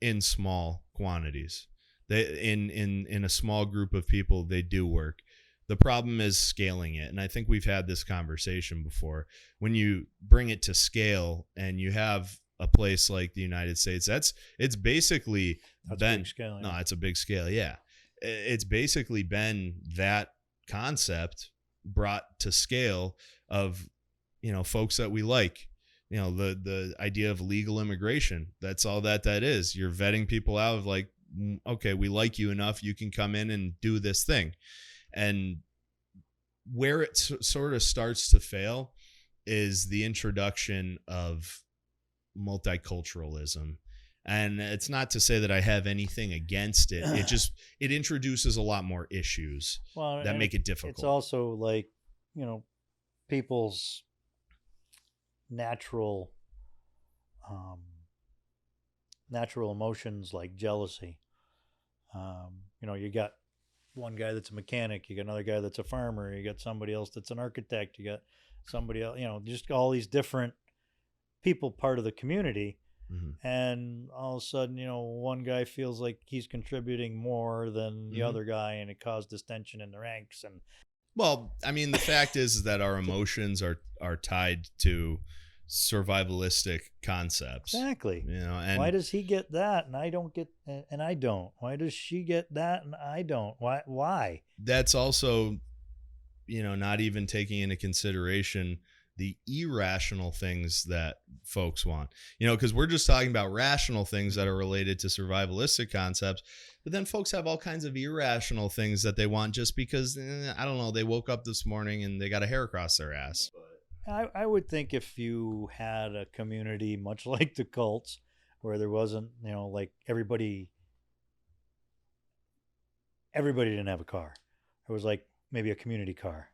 in small quantities. They in a small group of people, they do work. The problem is scaling it. And I think we've had this conversation before. When you bring it to scale and you have a place like the United States, it's basically That's been a big scale. Yeah. no, it's a big scale. Yeah. It's basically been that concept brought to scale of, folks that we like, the idea of legal immigration. That's all that is. You're vetting people out of like, okay, we like you enough, you can come in and do this thing. And where it sort of starts to fail is the introduction of multiculturalism. And it's not to say that I have anything against it. It introduces a lot more issues that make it difficult. It's also like, people's natural emotions like jealousy. You got one guy that's a mechanic, you got another guy that's a farmer, you got somebody else that's an architect, you got somebody else, just all these different people part of the community. Mm-hmm. And all of a sudden, one guy feels like he's contributing more than the other guy, and it caused distension in the ranks. And well, I mean, the fact is that our emotions are tied to survivalistic concepts. Exactly. And why does he get that and I don't get, and I don't? Why does she get that and I don't? Why? That's also, not even taking into consideration the irrational things that folks want, because we're just talking about rational things that are related to survivalistic concepts. But then folks have all kinds of irrational things that they want just because, I don't know, they woke up this morning and they got a hair across their ass. I would think if you had a community much like the cults, where there wasn't, like everybody didn't have a car. It was like maybe a community car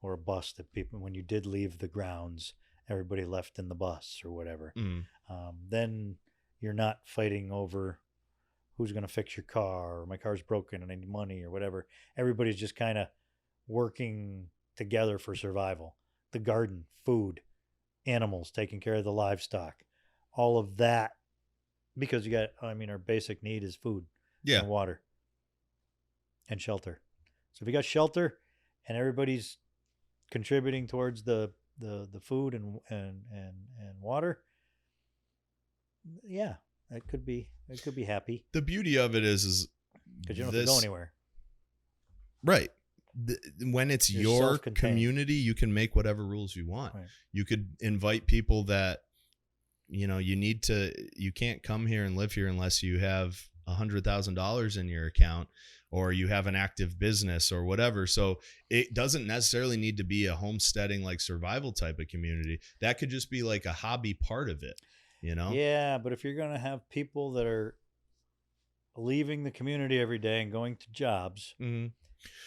or a bus that people, when you did leave the grounds, everybody left in the bus or whatever. Then you're not fighting over who's going to fix your car, or my car's broken and I need money or whatever. Everybody's just kind of working together for survival. The garden, food, animals, taking care of the livestock, all of that, because you got, I mean, our basic need is food Yeah. and water and shelter. So if you got shelter and everybody's contributing towards the food and water, yeah, it could be happy, The beauty of it is because you don't have to go anywhere. Right. When it's You're your self-contained. community, you can make whatever rules you want. Right. You could invite people that, you know, you can't come here and live here unless you have $100,000 in your account or you have an active business or whatever. So it doesn't necessarily need to be a homesteading, like survival type of community. That could just be like a hobby part of it, you know? Yeah, but if you're going to have people that are leaving the community every day and going to jobs, Mm-hmm.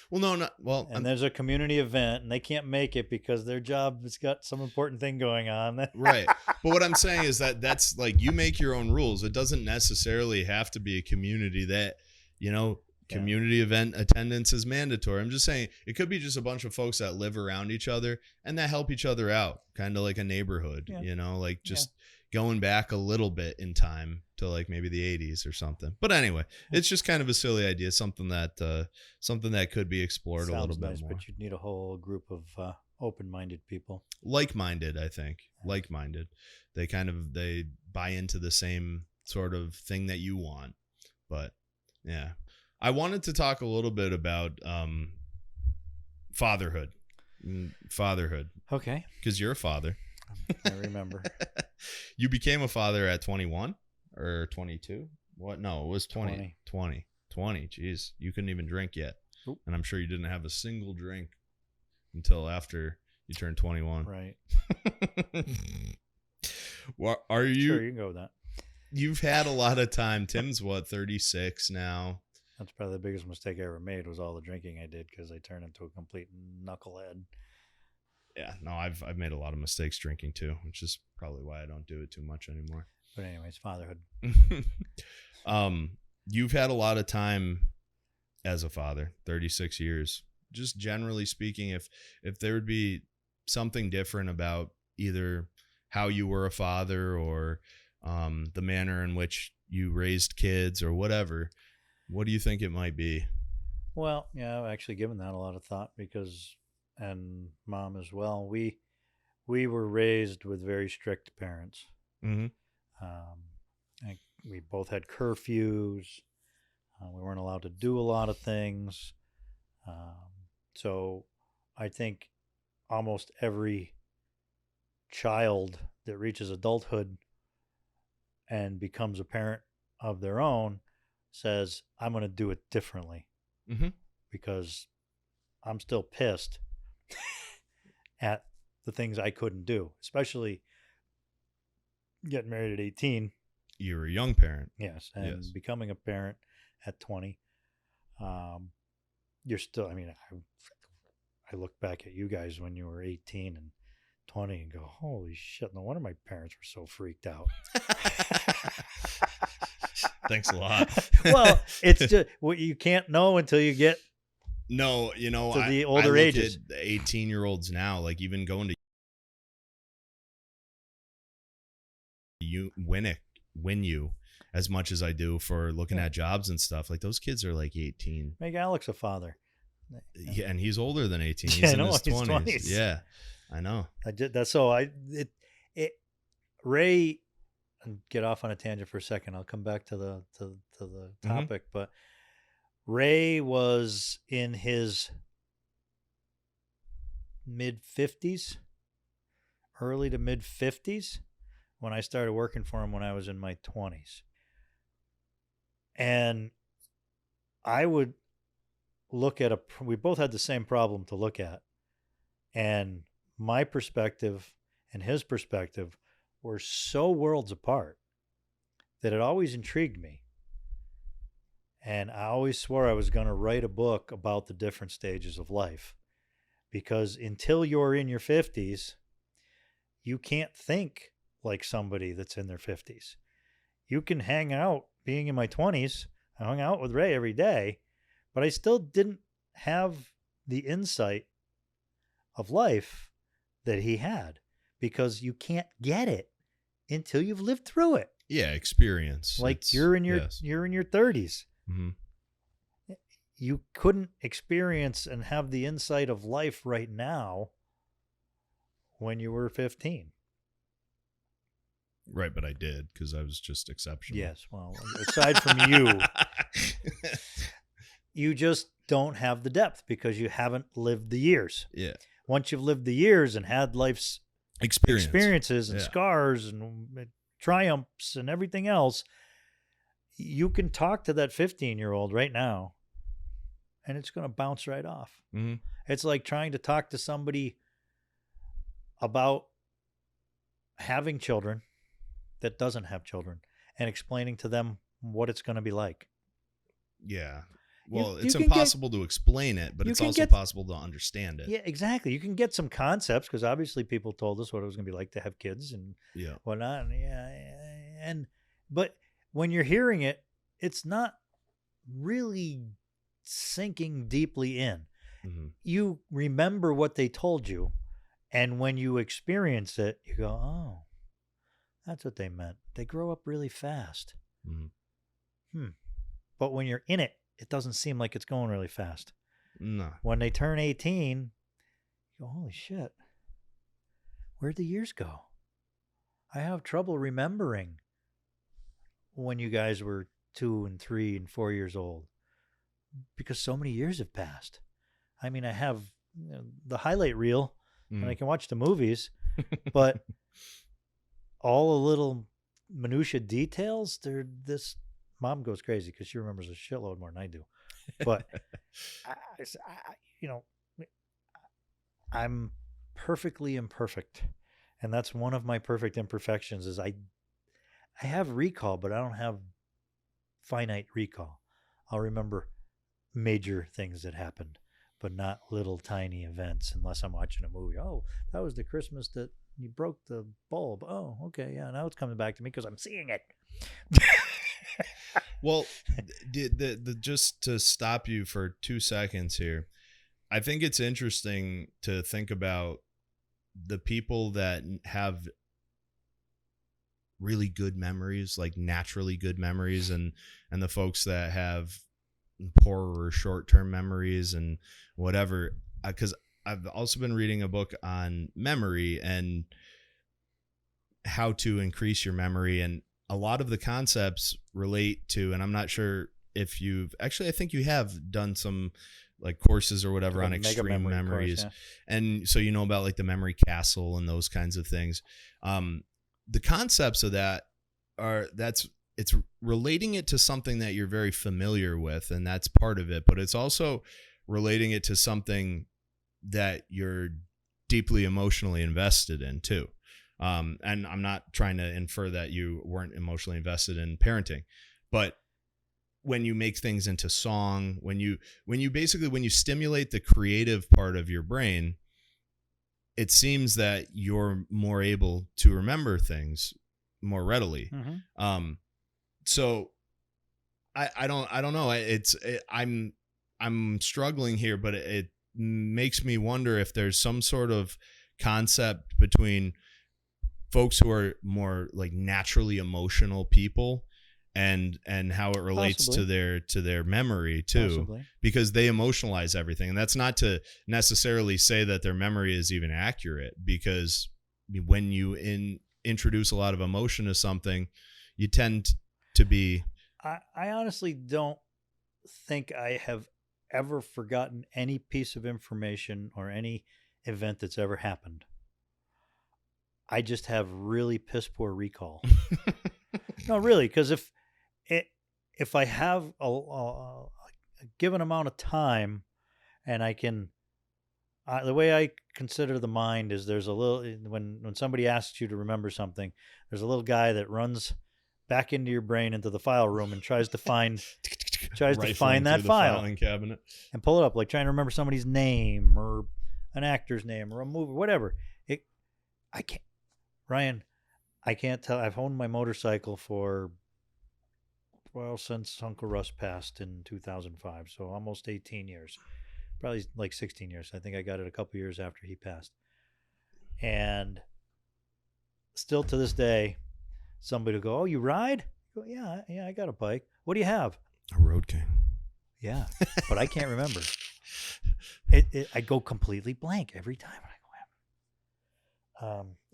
Well, no, not well. and there's a community event and they can't make it because their job has got some important thing going on. Right. But what I'm saying is that's like, you make your own rules. It doesn't necessarily have to be a community that, you know, community event attendance is mandatory. I'm just saying it could be just a bunch of folks that live around each other and that help each other out, kind of like a neighborhood, you know, like just going back a little bit in time to like maybe the 80s or something. But anyway, it's just kind of a silly idea, something that could be explored a little bit nice, more. but you'd need a whole group of open-minded people. Like-minded, I think. Like-minded. They buy into the same sort of thing that you want. But yeah. I wanted to talk a little bit about fatherhood. Okay. Because you're a father. I remember. You became a father at 21 or 22? What? No, it was 20. 20. Jeez, you couldn't even drink yet. Oop. And I'm sure you didn't have a single drink until after you turned 21. Right. What are you? Sure, you can go with that. You've had a lot of time. Tim's what, 36 now? That's probably the biggest mistake I ever made, was all the drinking I did, because I turned into a complete knucklehead. Yeah, no, I've made a lot of mistakes drinking too, which is probably why I don't do it too much anymore. But anyways, fatherhood. You've had a lot of time as a father, 36 years. Just generally speaking, if there would be something different about either how you were a father or the manner in which you raised kids or whatever, what do you think it might be? Well, yeah, I've actually given that a lot of thought, because, and mom as well, we were raised with very strict parents. Mm-hmm. We both had curfews. We weren't allowed to do a lot of things. So I think almost every child that reaches adulthood and becomes a parent of their own says, I'm going to do it differently, because I'm still pissed at the things I couldn't do, especially getting married at 18. You were a young parent. Yes. And becoming a parent at 20. You're still, I mean, I look back at you guys when you were 18 and 20 and go, holy shit, no wonder my parents were so freaked out. Thanks a lot. Well, it's just what you can't know until you get to the older I look ages. at the 18-year-olds now, like even going to win you as much as I do for looking at jobs and stuff. Like those kids are like 18. Make Alex a father. Yeah, and he's older than 18. He's Yeah, I in know, his he's 20s. 20s. Yeah, I know. I did that. So Ray, and get off on a tangent for a second. I'll come back to the topic, but Ray was in his mid-50s, early to mid-50s, when I started working for him when I was in my 20s. And I would look at we both had the same problem to look at. And my perspective and his perspective were so worlds apart that it always intrigued me. And I always swore I was going to write a book about the different stages of life, because until you're in your 50s, you can't think like somebody that's in their 50s. You can hang out. Being in my 20s, I hung out with Ray every day, but I still didn't have the insight of life that he had, because you can't get it until you've lived through it. Yeah, experience. Like you're in your 30s. Mm-hmm. You couldn't experience and have the insight of life right now when you were 15. Right, but I did because I was just exceptional. Yes, well, aside from you, you just don't have the depth because you haven't lived the years. Yeah. Once you've lived the years and had life's experiences and scars and triumphs and everything else, you can talk to that 15-year-old right now and it's going to bounce right off. Mm-hmm. It's like trying to talk to somebody about having children that doesn't have children and explaining to them what it's going to be like. Yeah. Well, You it's can impossible to explain it, but it's also possible to understand it. Yeah, exactly. You can get some concepts because obviously people told us what it was going to be like to have kids and whatnot. But when you're hearing it, it's not really sinking deeply in. Mm-hmm. You remember what they told you, and when you experience it, you go, "Oh, that's what they meant. They grow up really fast." Mm-hmm. But when you're in it, it doesn't seem like it's going really fast. No. When they turn 18, you go, "Holy shit. Where'd the years go? I have trouble remembering when you guys were 2 and 3 and 4 years old because so many years have passed." I mean, I have the highlight reel and I can watch the movies, but all the little minutia details, this mom goes crazy because she remembers a shitload more than I do. But I'm perfectly imperfect, and that's one of my perfect imperfections. Is I have recall, but I don't have finite recall. I'll remember major things that happened, but not little tiny events unless I'm watching a movie. Oh, that was the Christmas that you broke the bulb. Oh, okay, yeah. Now it's coming back to me because I'm seeing it. Well, just to stop you for 2 seconds here, I think it's interesting to think about the people that have really good memories, like naturally good memories, and the folks that have poorer short-term memories and whatever. Because I've also been reading a book on memory and how to increase your memory, and a lot of the concepts relate to, and I'm not sure if I think you have done some like courses or whatever on extreme memories. Course, yeah. And so, about like the memory castle and those kinds of things. The concepts of that it's relating it to something that you're very familiar with, and that's part of it, but it's also relating it to something that you're deeply emotionally invested in too. And I'm not trying to infer that you weren't emotionally invested in parenting, but when you make things into song, when you stimulate the creative part of your brain, it seems that you're more able to remember things more readily. Mm-hmm. So I don't know. I'm struggling here, but it makes me wonder if there's some sort of concept between folks who are more like naturally emotional people and how it relates to their memory too. Possibly. Because they emotionalize everything, and that's not to necessarily say that their memory is even accurate, because when you introduce a lot of emotion to something, you tend to be. I honestly don't think I have ever forgotten any piece of information or any event that's ever happened. I just have really piss poor recall. No, really, because if I have a given amount of time, and I can, the way I consider the mind is there's a little, when somebody asks you to remember something, there's a little guy that runs back into your brain into the file room and tries to find that file filing cabinet and pull it up, like trying to remember somebody's name or an actor's name or a movie, whatever. I can't. Ryan, I can't tell. I've owned my motorcycle since Uncle Russ passed in 2005, so almost 18 years. Probably like 16 years. I think I got it a couple years after he passed. And still to this day, somebody will go, "Oh, you ride?" I go, yeah, I got a bike. What do you have? A Road King. Yeah, but I can't remember. I go completely blank every time.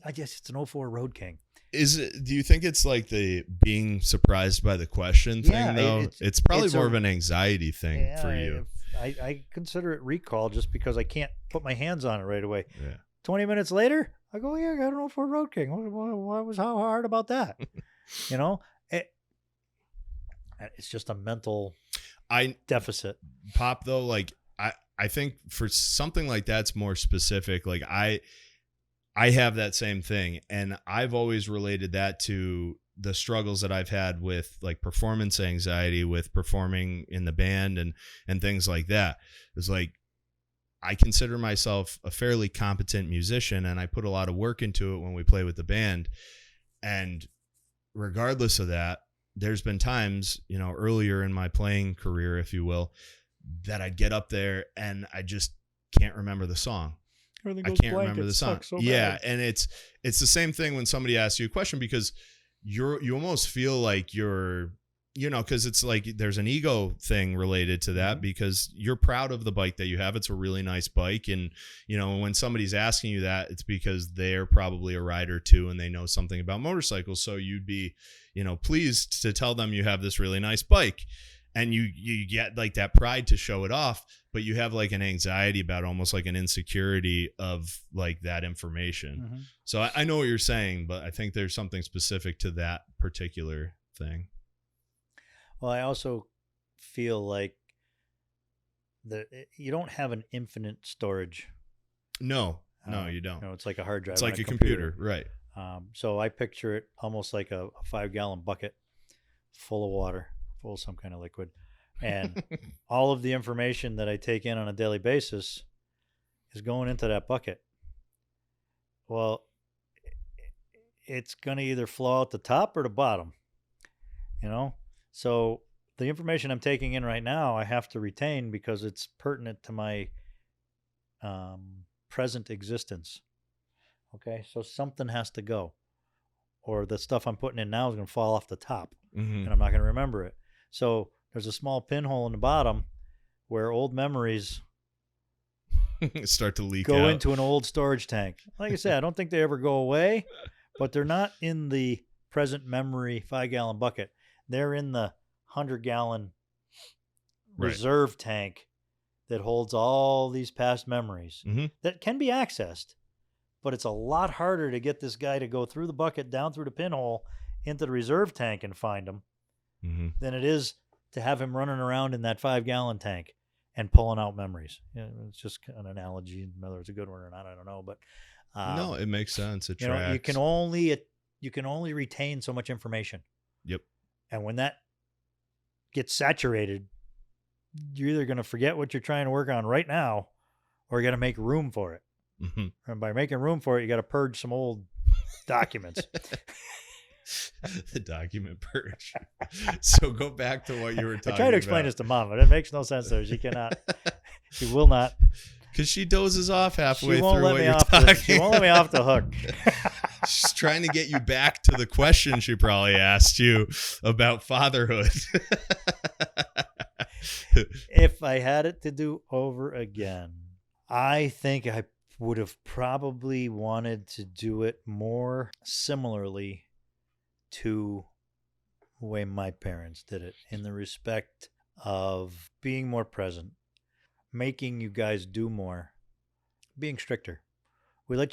I guess it's an 04 Road King. Do you think it's like the being surprised by the question thing, though? It's probably more of an anxiety thing for you. I consider it recall just because I can't put my hands on it right away. Yeah. 20 minutes later, I go, yeah, I got an 04 Road King. What was how hard about that? You know, it's just a mental deficit. Pop, though, like I think for something like that's more specific. Like I have that same thing, and I've always related that to the struggles that I've had with like performance anxiety with performing in the band and things like that. It's like I consider myself a fairly competent musician, and I put a lot of work into it when we play with the band. And regardless of that, there's been times, earlier in my playing career, if you will, that I'd get up there and I just can't remember the song. I can't remember the song. So yeah. And it's the same thing when somebody asks you a question, because you almost feel like you're, because it's like there's an ego thing related to that, because you're proud of the bike that you have. It's a really nice bike. And, when somebody's asking you that, it's because they're probably a rider too, and they know something about motorcycles. So you'd be, pleased to tell them you have this really nice bike. And you get like that pride to show it off, but you have like an anxiety about almost like an insecurity of like that information. Mm-hmm. So I know what you're saying, but I think there's something specific to that particular thing. Well, I also feel like you don't have an infinite storage. No, you don't. It's like a hard drive. It's like a computer, right? So I picture it almost like a 5-gallon bucket full of water. Full of some kind of liquid, and all of the information that I take in on a daily basis is going into that bucket. Well, it's going to either flow out the top or the bottom, so the information I'm taking in right now I have to retain because it's pertinent to my present existence. Okay, so something has to go, or the stuff I'm putting in now is going to fall off the top, and I'm not going to remember it. So there's a small pinhole in the bottom where old memories start to leak go out into an old storage tank. Like I said, I don't think they ever go away, but they're not in the present memory 5-gallon bucket. They're in the 100-gallon reserve tank that holds all these past memories that can be accessed, but it's a lot harder to get this guy to go through the bucket, down through the pinhole, into the reserve tank and find them. Than it is to have him running around in that 5-gallon tank and pulling out memories. It's just an analogy. Whether it's a good one or not, I don't know. But no, it makes sense. It tracks. You can only retain so much information. Yep. And when that gets saturated, you're either going to forget what you're trying to work on right now, or you got to make room for it. And by making room for it, you got to purge some old documents. The document purge. So go back to what you were talking about. I try to explain this to Mom, but it makes no sense there. She cannot. She will not. Because she dozes off halfway through what you're talking. She won't let me off the hook. She's trying to get you back to the question she probably asked you about fatherhood. If I had it to do over again, I think I would have probably wanted to do it more similarly to the way my parents did it, in the respect of being more present, making you guys do more, being stricter. I laid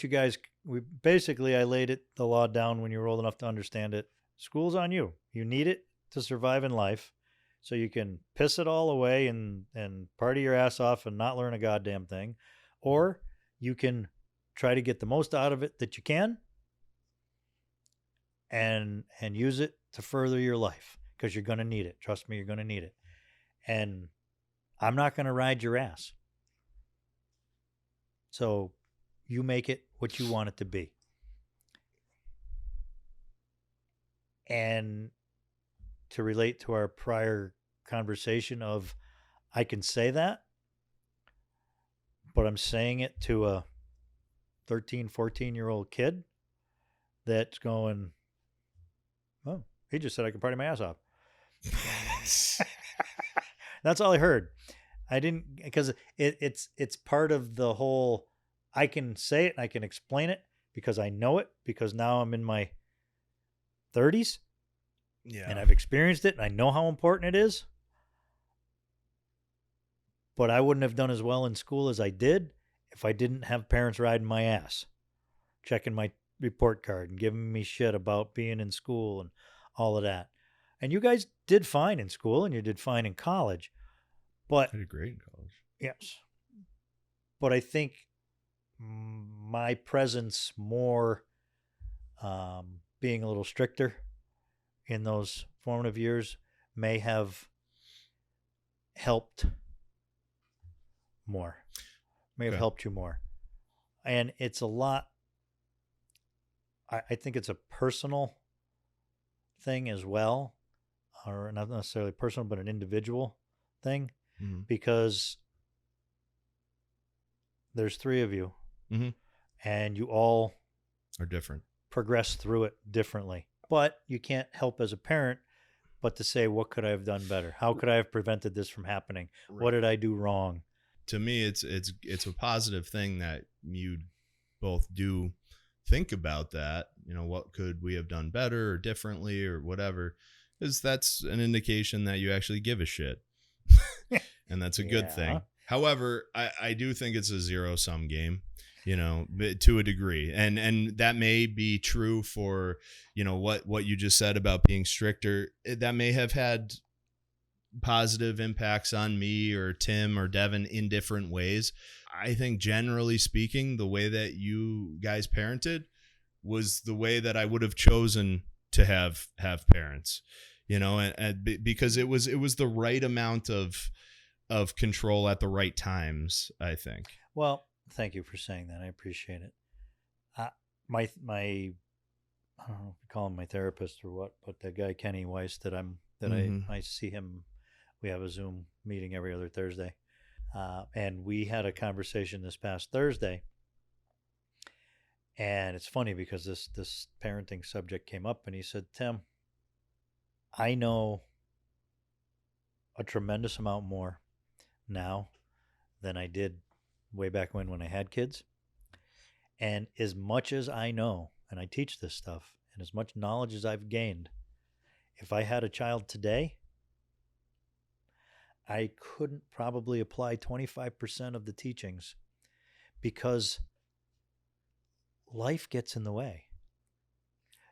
the law down when you were old enough to understand it. School's on you. You need it to survive in life, so you can piss it all away and party your ass off and not learn a goddamn thing, or you can try to get the most out of it that you can and use it to further your life, because you're going to need it. Trust me, you're going to need it. And I'm not going to ride your ass. So you make it what you want it to be. And to relate to our prior conversation of, I can say that, but I'm saying it to a 13, 14-year-old kid that's going, Oh, he just said I could party my ass off. That's all I heard. I didn't, because it's part of the whole, I can say it and I can explain it because I know it, because now I'm in my 30s and I've experienced it and I know how important it is. But I wouldn't have done as well in school as I did if I didn't have parents riding my ass, checking my report card and giving me shit about being in school and all of that. And you guys did fine in school and you did fine in college. But I did great in college. Yes. But I think my presence more, being a little stricter in those formative years may have helped more, may have helped you more. And it's a lot, I think it's a personal thing as well, or not necessarily personal, but an individual thing, because there's 3 of you, and you all are different, progress through it differently. But you can't help as a parent but to say, what could I have done better? How could I have prevented this from happening? Right. What did I do wrong? To me, it's a positive thing that you both do think about that. You know, what could we have done better or differently or whatever? Because that's an indication that you actually give a shit. And that's a good thing. However, I do think it's a zero-sum game, you know, to a degree. And that may be true for, you know, what you just said about being stricter. That may have had positive impacts on me or Tim or Devin in different ways. I think generally speaking, the way that you guys parented was the way that I would have chosen to have parents, you know, and because it was the right amount of control at the right times, I think. Well, thank you for saying that. I appreciate it. My I don't know if you call him my therapist or what, but the guy Kenny Weiss that I see him. We have a Zoom meeting every other Thursday, and we had a conversation this past Thursday. And it's funny because this parenting subject came up, and he said, "Tim, I know a tremendous amount more now than I did way back when I had kids. And as much as I know, and I teach this stuff, and as much knowledge as I've gained, if I had a child today, I couldn't probably apply 25% of the teachings because life gets in the way.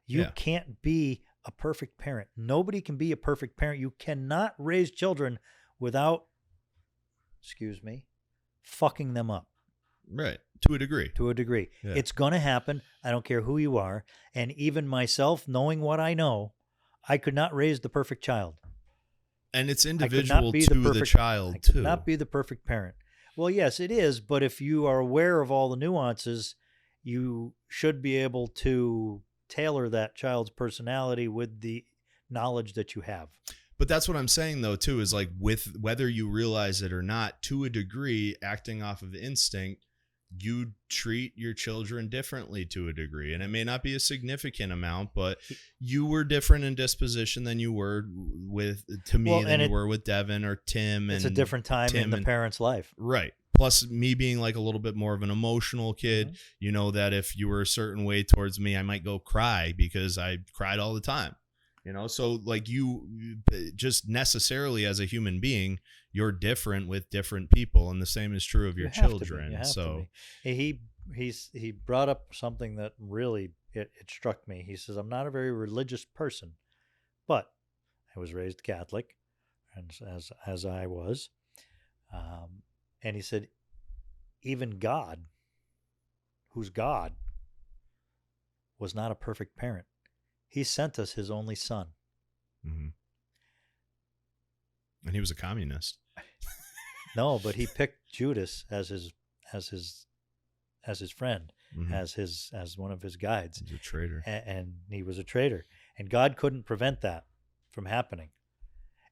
You can't be a perfect parent. Nobody can be a perfect parent. You cannot raise children without, fucking them up. Right. To a degree. Yeah. It's going to happen. I don't care who you are. And even myself, knowing what I know, I could not raise the perfect child. And it's individual to the child, too. I could not be the perfect parent. Well, yes, it is. But if you are aware of all the nuances, you should be able to tailor that child's personality with the knowledge that you have. But that's what I'm saying, though, too, is like with whether you realize it or not, to a degree, acting off of instinct, you treat your children differently to a degree. And it may not be a significant amount, but you were different in disposition than you were than you were with Devin or Tim. It's a different time in the parent's life. Right. Plus me being like a little bit more of an emotional kid, you know, that if you were a certain way towards me, I might go cry because I cried all the time. You know, so like you just necessarily as a human being, you're different with different people, and the same is true of your children. So he brought up something that really it struck me. He says, "I'm not a very religious person, but I was raised Catholic, and as I was." And he said, "Even God, who's God, was not a perfect parent. He sent us his only son." Mm-hmm. And he was a communist. No, but he picked Judas as his friend, as one of his guides. He's a traitor. And he was a traitor. And God couldn't prevent that from happening.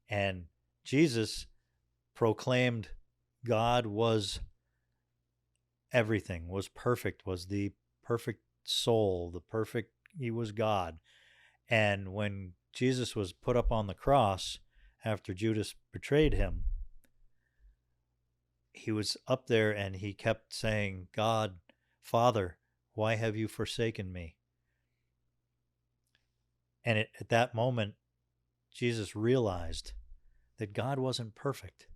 And Jesus proclaimed God was everything, was perfect, was the perfect soul, he was God. And when Jesus was put up on the cross after Judas betrayed him, he was up there and he kept saying, God, Father, why have you forsaken me? And at that moment, Jesus realized that God wasn't perfect.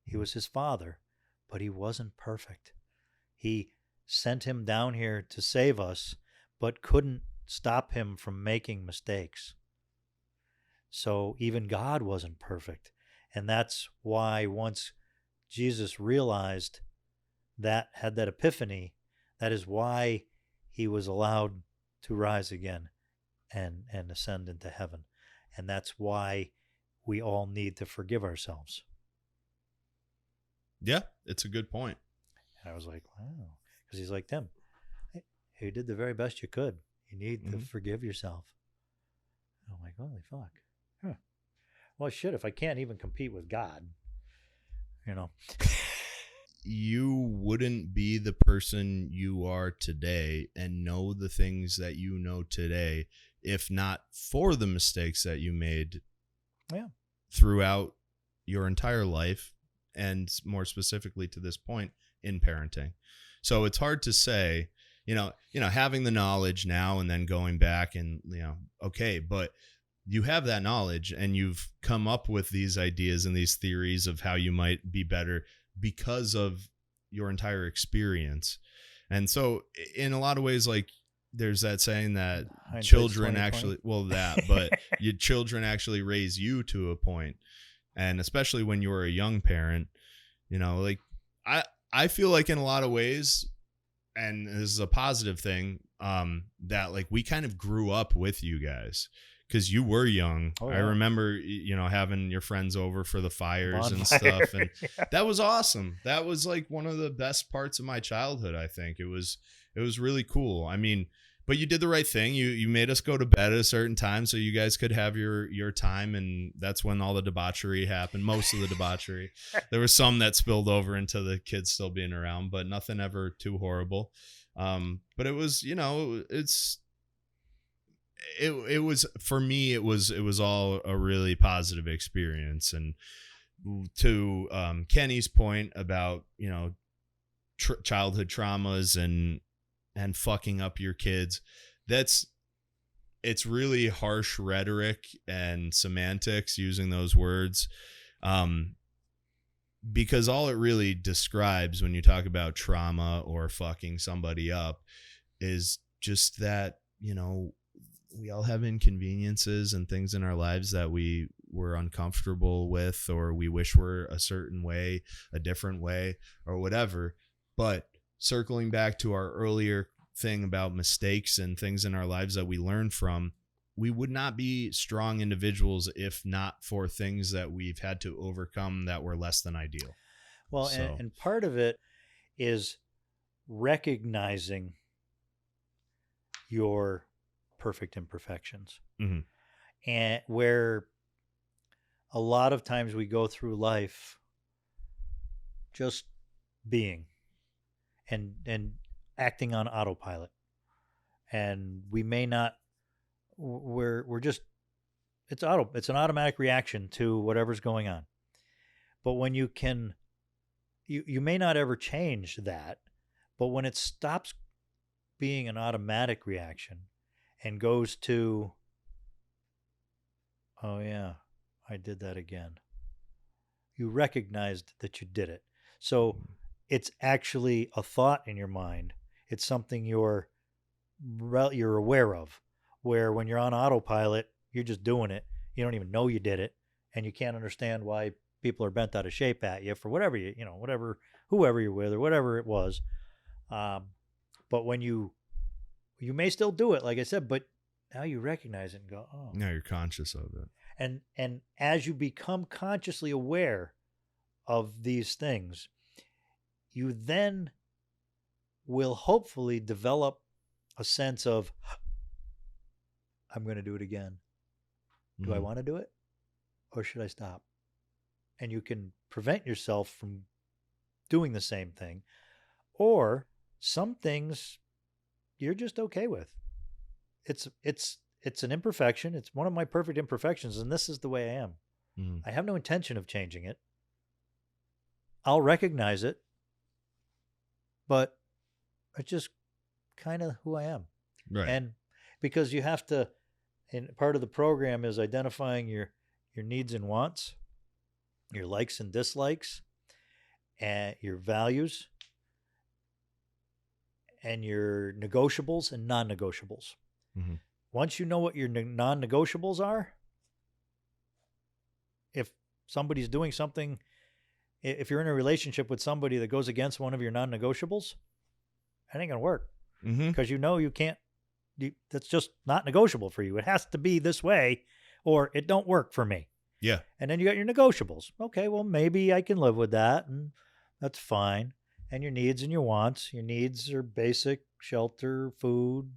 He was his Father, but he wasn't perfect. He sent him down here to save us, but couldn't stop him from making mistakes. So even God wasn't perfect. And that's why once Jesus realized that, had that epiphany, that is why he was allowed to rise again and ascend into heaven. And that's why we all need to forgive ourselves. Yeah, it's a good point. And I was like, wow. Because he's like, Tim, hey, you did the very best you could. You need to forgive yourself. And I'm like, holy fuck. Huh. Well, shit, if I can't even compete with God, you know. You wouldn't be the person you are today and know the things that you know today if not for the mistakes that you made throughout your entire life, and more specifically to this point in parenting. So it's hard to say, having the knowledge now and then going back and, okay, but you have that knowledge and you've come up with these ideas and these theories of how you might be better because of your entire experience. And so in a lot of ways, like, there's that saying that children actually, but your children actually raise you to a point. And especially when you're a young parent, like I feel like in a lot of ways, and this is a positive thing, that like we kind of grew up with you guys. Because you were young. Oh, yeah. I remember, having your friends over for the fires and stuff. And that was awesome. That was like one of the best parts of my childhood, I think. It was really cool. I mean, but you did the right thing. You made us go to bed at a certain time so you guys could have your time. And that's when all the debauchery happened. Most of the debauchery. There was some that spilled over into the kids still being around, but nothing ever too horrible. But it was, it was, for me, it was all a really positive experience. And to Kenny's point about childhood traumas and fucking up your kids, it's really harsh rhetoric and semantics using those words, because all it really describes when you talk about trauma or fucking somebody up is just that we all have inconveniences and things in our lives that we were uncomfortable with, or we wish were a certain way, a different way, or whatever. But circling back to our earlier thing about mistakes and things in our lives that we learn from, we would not be strong individuals if not for things that we've had to overcome that were less than ideal. Well, so. And part of it is recognizing your perfect imperfections. Mm-hmm. And where a lot of times we go through life just being and acting on autopilot, and we may not, we're just, it's an automatic reaction to whatever's going on. But when you can, you may not ever change that, but when it stops being an automatic reaction and goes to, oh yeah, I did that again. You recognized that you did it. So it's actually a thought in your mind. It's something you're aware of, where when you're on autopilot, you're just doing it. You don't even know you did it, and you can't understand why people are bent out of shape at you for whatever whoever you're with or whatever it was. But when you may still do it, like I said, but now you recognize it and go, oh. Now you're conscious of it. And as you become consciously aware of these things, you then will hopefully develop a sense of, I'm going to do it again. Do I want to do it? Or should I stop? And you can prevent yourself from doing the same thing. Or some things you're just okay with. It's it's an imperfection. It's one of my perfect imperfections, and this is the way I am. Mhm. I have no intention of changing it. I'll recognize it, but it's just kind of who I am. Right. And because you have to, and part of the program is identifying your needs and wants, your likes and dislikes, and your values, and your negotiables and non-negotiables. Mhm. Once you know what your non-negotiables are, if somebody's doing something, if you're in a relationship with somebody that goes against one of your non-negotiables, it ain't gonna work, because you can't. That's just not negotiable for you. It has to be this way, or it don't work for me. Yeah. And then you got your negotiables. Okay, well, maybe I can live with that, and that's fine. And your needs and your wants. Your needs are basic shelter, food,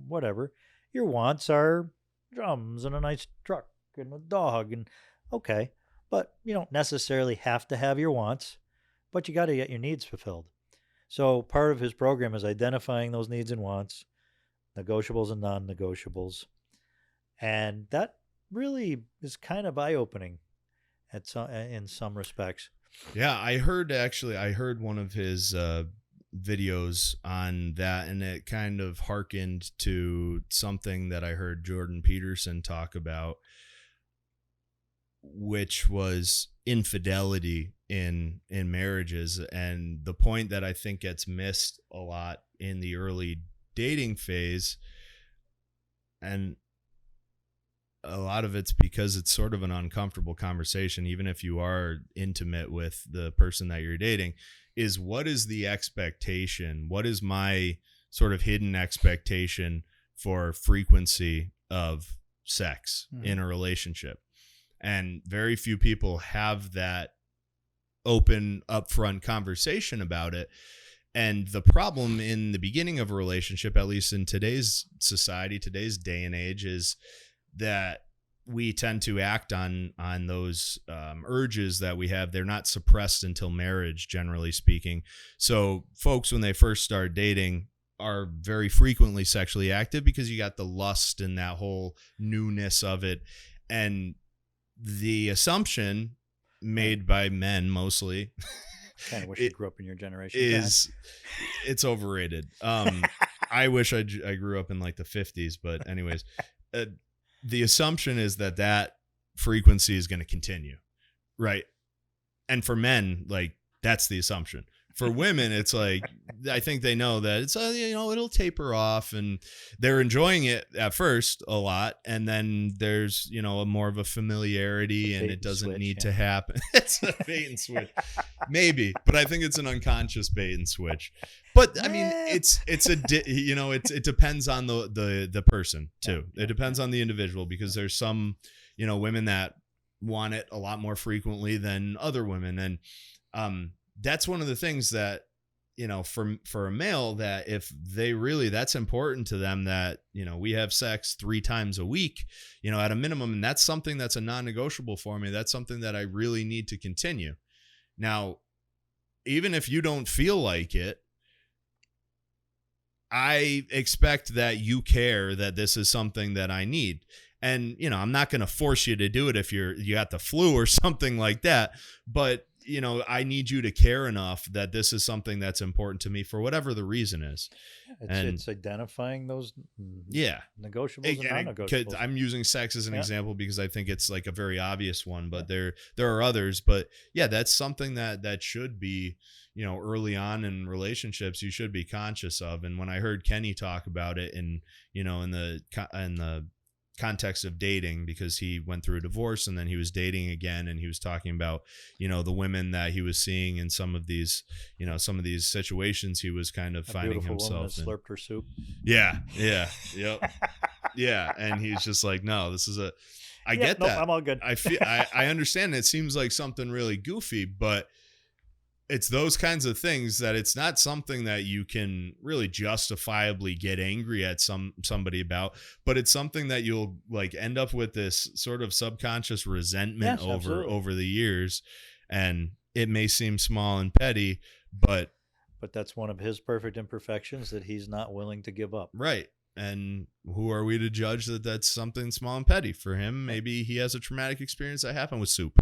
whatever. Your wants are drums and a nice truck and a dog, and okay. But you don't necessarily have to have your wants, but you got to get your needs fulfilled. So part of his program is identifying those needs and wants, negotiables and non-negotiables. And that really is kind of eye-opening in some respects. Yeah, I heard one of his videos on that, and it kind of harkened to something that I heard Jordan Peterson talk about, which was infidelity in marriages. And the point that I think gets missed a lot in the early dating phase, and a lot of it's because it's sort of an uncomfortable conversation, even if you are intimate with the person that you're dating, is what is the expectation? What is my sort of hidden expectation for frequency of sex in a relationship? And very few people have that open, upfront conversation about it. And the problem in the beginning of a relationship, at least in today's society, today's day and age, is that we tend to act on those urges that we have. They're not suppressed until marriage, generally speaking. So folks, when they first start dating, are very frequently sexually active because you got the lust and that whole newness of it. And the assumption made by men mostly kind of wish you grew up in your generation is it's overrated. I wish I grew up in like the 50s, but anyways, the assumption is that frequency is going to continue, right? And for men, like, that's the assumption. For women, it's like, I think they know that it's, it'll taper off, and they're enjoying it at first a lot. And then there's, a more of a familiarity, and it doesn't need to happen. It's a bait and switch, maybe, but I think it's an unconscious bait and switch. But I mean, it depends on the person too. It depends on the individual, because there's some, women that want it a lot more frequently than other women. And, that's one of the things that, for a male, that if they really, that's important to them, that, we have sex 3 times a week, at a minimum. And that's something that's a non-negotiable for me. That's something that I really need to continue. Now, even if you don't feel like it, I expect that you care that this is something that I need. And, I'm not going to force you to do it if you got the flu or something like that. But, I need you to care enough that this is something that's important to me for whatever the reason is. It's identifying those negotiables and non-negotiables. I'm using sex as an example because I think it's like a very obvious one, but there are others. But yeah, that's something that should be, early on in relationships, you should be conscious of. And when I heard Kenny talk about it in the context of dating, because he went through a divorce and then he was dating again, and he was talking about, the women that he was seeing in some of these situations, he was kind of finding himself in. Slurped her soup. Yeah. Yep. Yeah. And he's just like, no, this is I get that. I'm all good. I understand. It seems like something really goofy, but it's those kinds of things that it's not something that you can really justifiably get angry at somebody about, but it's something that you'll like end up with this sort of subconscious resentment over the years. And it may seem small and petty, but that's one of his perfect imperfections that he's not willing to give up. Right. And who are we to judge that that's something small and petty? For him, maybe he has a traumatic experience that happened with soup.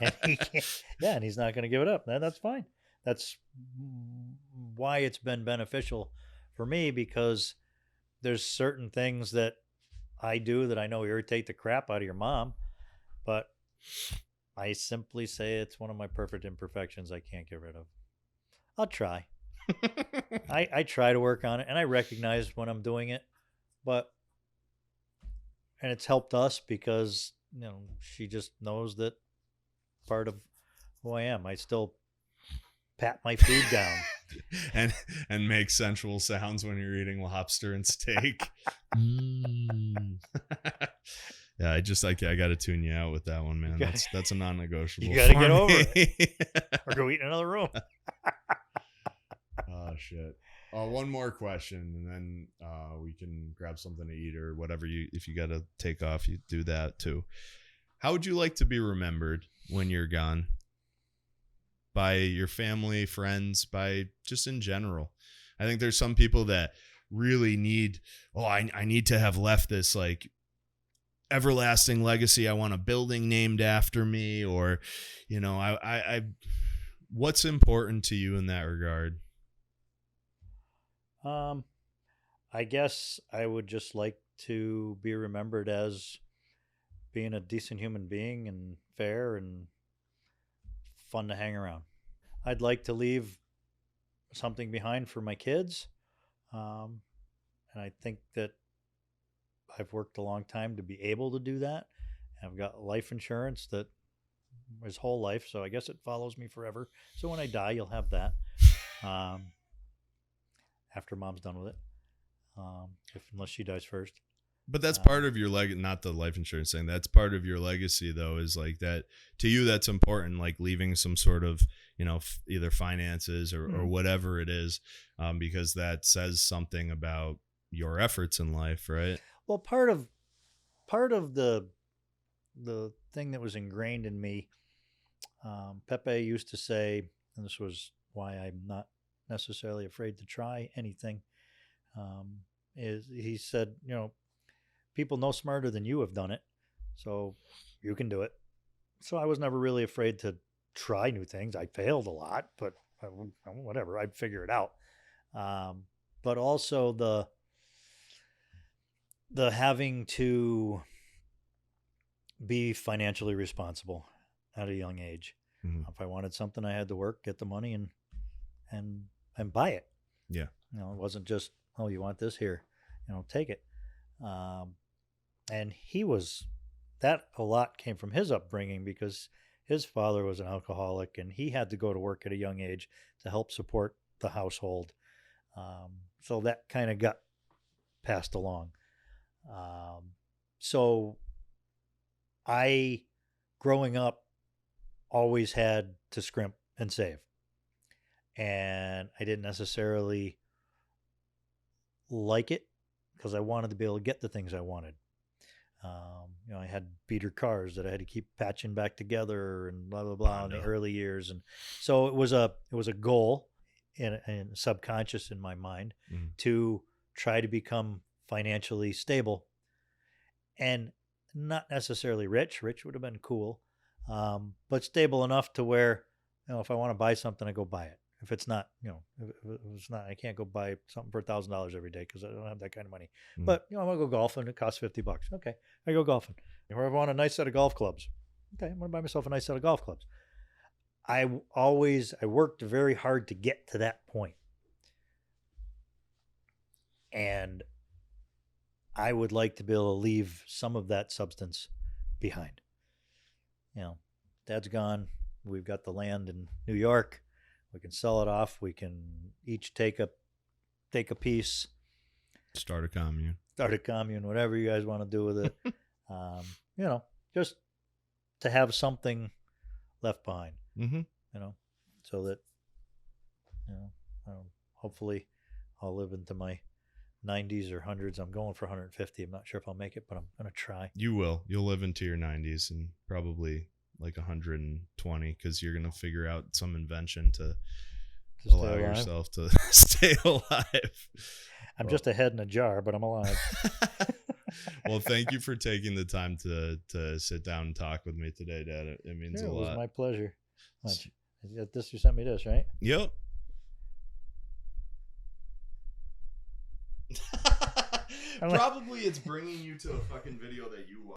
Yeah, and he's not going to give it up. That's fine. That's why it's been beneficial for me, because there's certain things that I do that I know irritate the crap out of your mom, but I simply say it's one of my perfect imperfections I can't get rid of. I'll try. I try to work on it, and I recognize when I'm doing it, and it's helped us because, she just knows that part of who I am. I still pat my food down and make sensual sounds when you're eating lobster and steak. Yeah, I got to tune you out with that one, man. That's a non-negotiable. You got to get over it, or go eat in another room. Oh shit. One more question, and then we can grab something to eat or whatever. If you got to take off, you do that too. How would you like to be remembered when you're gone? By your family, friends, by just in general. I think there's some people that really need, I need to have left this like everlasting legacy. I want a building named after me, or, I what's important to you in that regard? I guess I would just like to be remembered as being a decent human being and fair and fun to hang around. I'd like to leave something behind for my kids. And I think that I've worked a long time to be able to do that. I've got life insurance that is whole life, so I guess it follows me forever. So when I die, you'll have that. After mom's done with it, unless she dies first. But that's part of your not the life insurance thing. That's part of your legacy, though, is like that to you. That's important, like leaving some sort of, either finances or whatever it is, because that says something about your efforts in life, right? Well, part of the thing that was ingrained in me, Pepe used to say, and this was why I'm not necessarily afraid to try anything, is he said, people no smarter than you have done it, so you can do it. So I was never really afraid to try new things. I failed a lot, but whatever, I'd figure it out. But also the having to be financially responsible at a young age. Mm-hmm. If I wanted something, I had to work, get the money, and buy it. Yeah. It wasn't just, you want this, here, take it. And that a lot came from his upbringing, because his father was an alcoholic and he had to go to work at a young age to help support the household. So that kind of got passed along. So I, growing up, always had to scrimp and save. And I didn't necessarily like it because I wanted to be able to get the things I wanted. I had beater cars that I had to keep patching back together and blah, blah, blah in the early years. And so it was a goal and subconscious in my mind to try to become financially stable, and not necessarily rich. Rich would have been cool, but stable enough to where, if I want to buy something, I go buy it. If it's not, if it's not, I can't go buy something for $1,000 every day because I don't have that kind of money. But, I want to go golfing. It costs $50. Okay, I go golfing. Or I want a nice set of golf clubs. Okay, I'm going to buy myself a nice set of golf clubs. I worked very hard to get to that point. And I would like to be able to leave some of that substance behind. Dad's gone. We've got the land in New York. We can sell it off. We can each take a piece. Start a commune, whatever you guys want to do with it. Just to have something left behind. Mm-hmm. So that, hopefully I'll live into my 90s or 100s. I'm going for 150. I'm not sure if I'll make it, but I'm going to try. You will. You'll live into your 90s and probably like 120, because you're going to figure out some invention to allow yourself to stay alive. I'm just a head in a jar, but I'm alive. Well, thank you for taking the time to sit down and talk with me today, Dad. It means a It lot. was my pleasure. Much. You sent me this, right? Yep. Probably it's bringing you to a fucking video that you watch.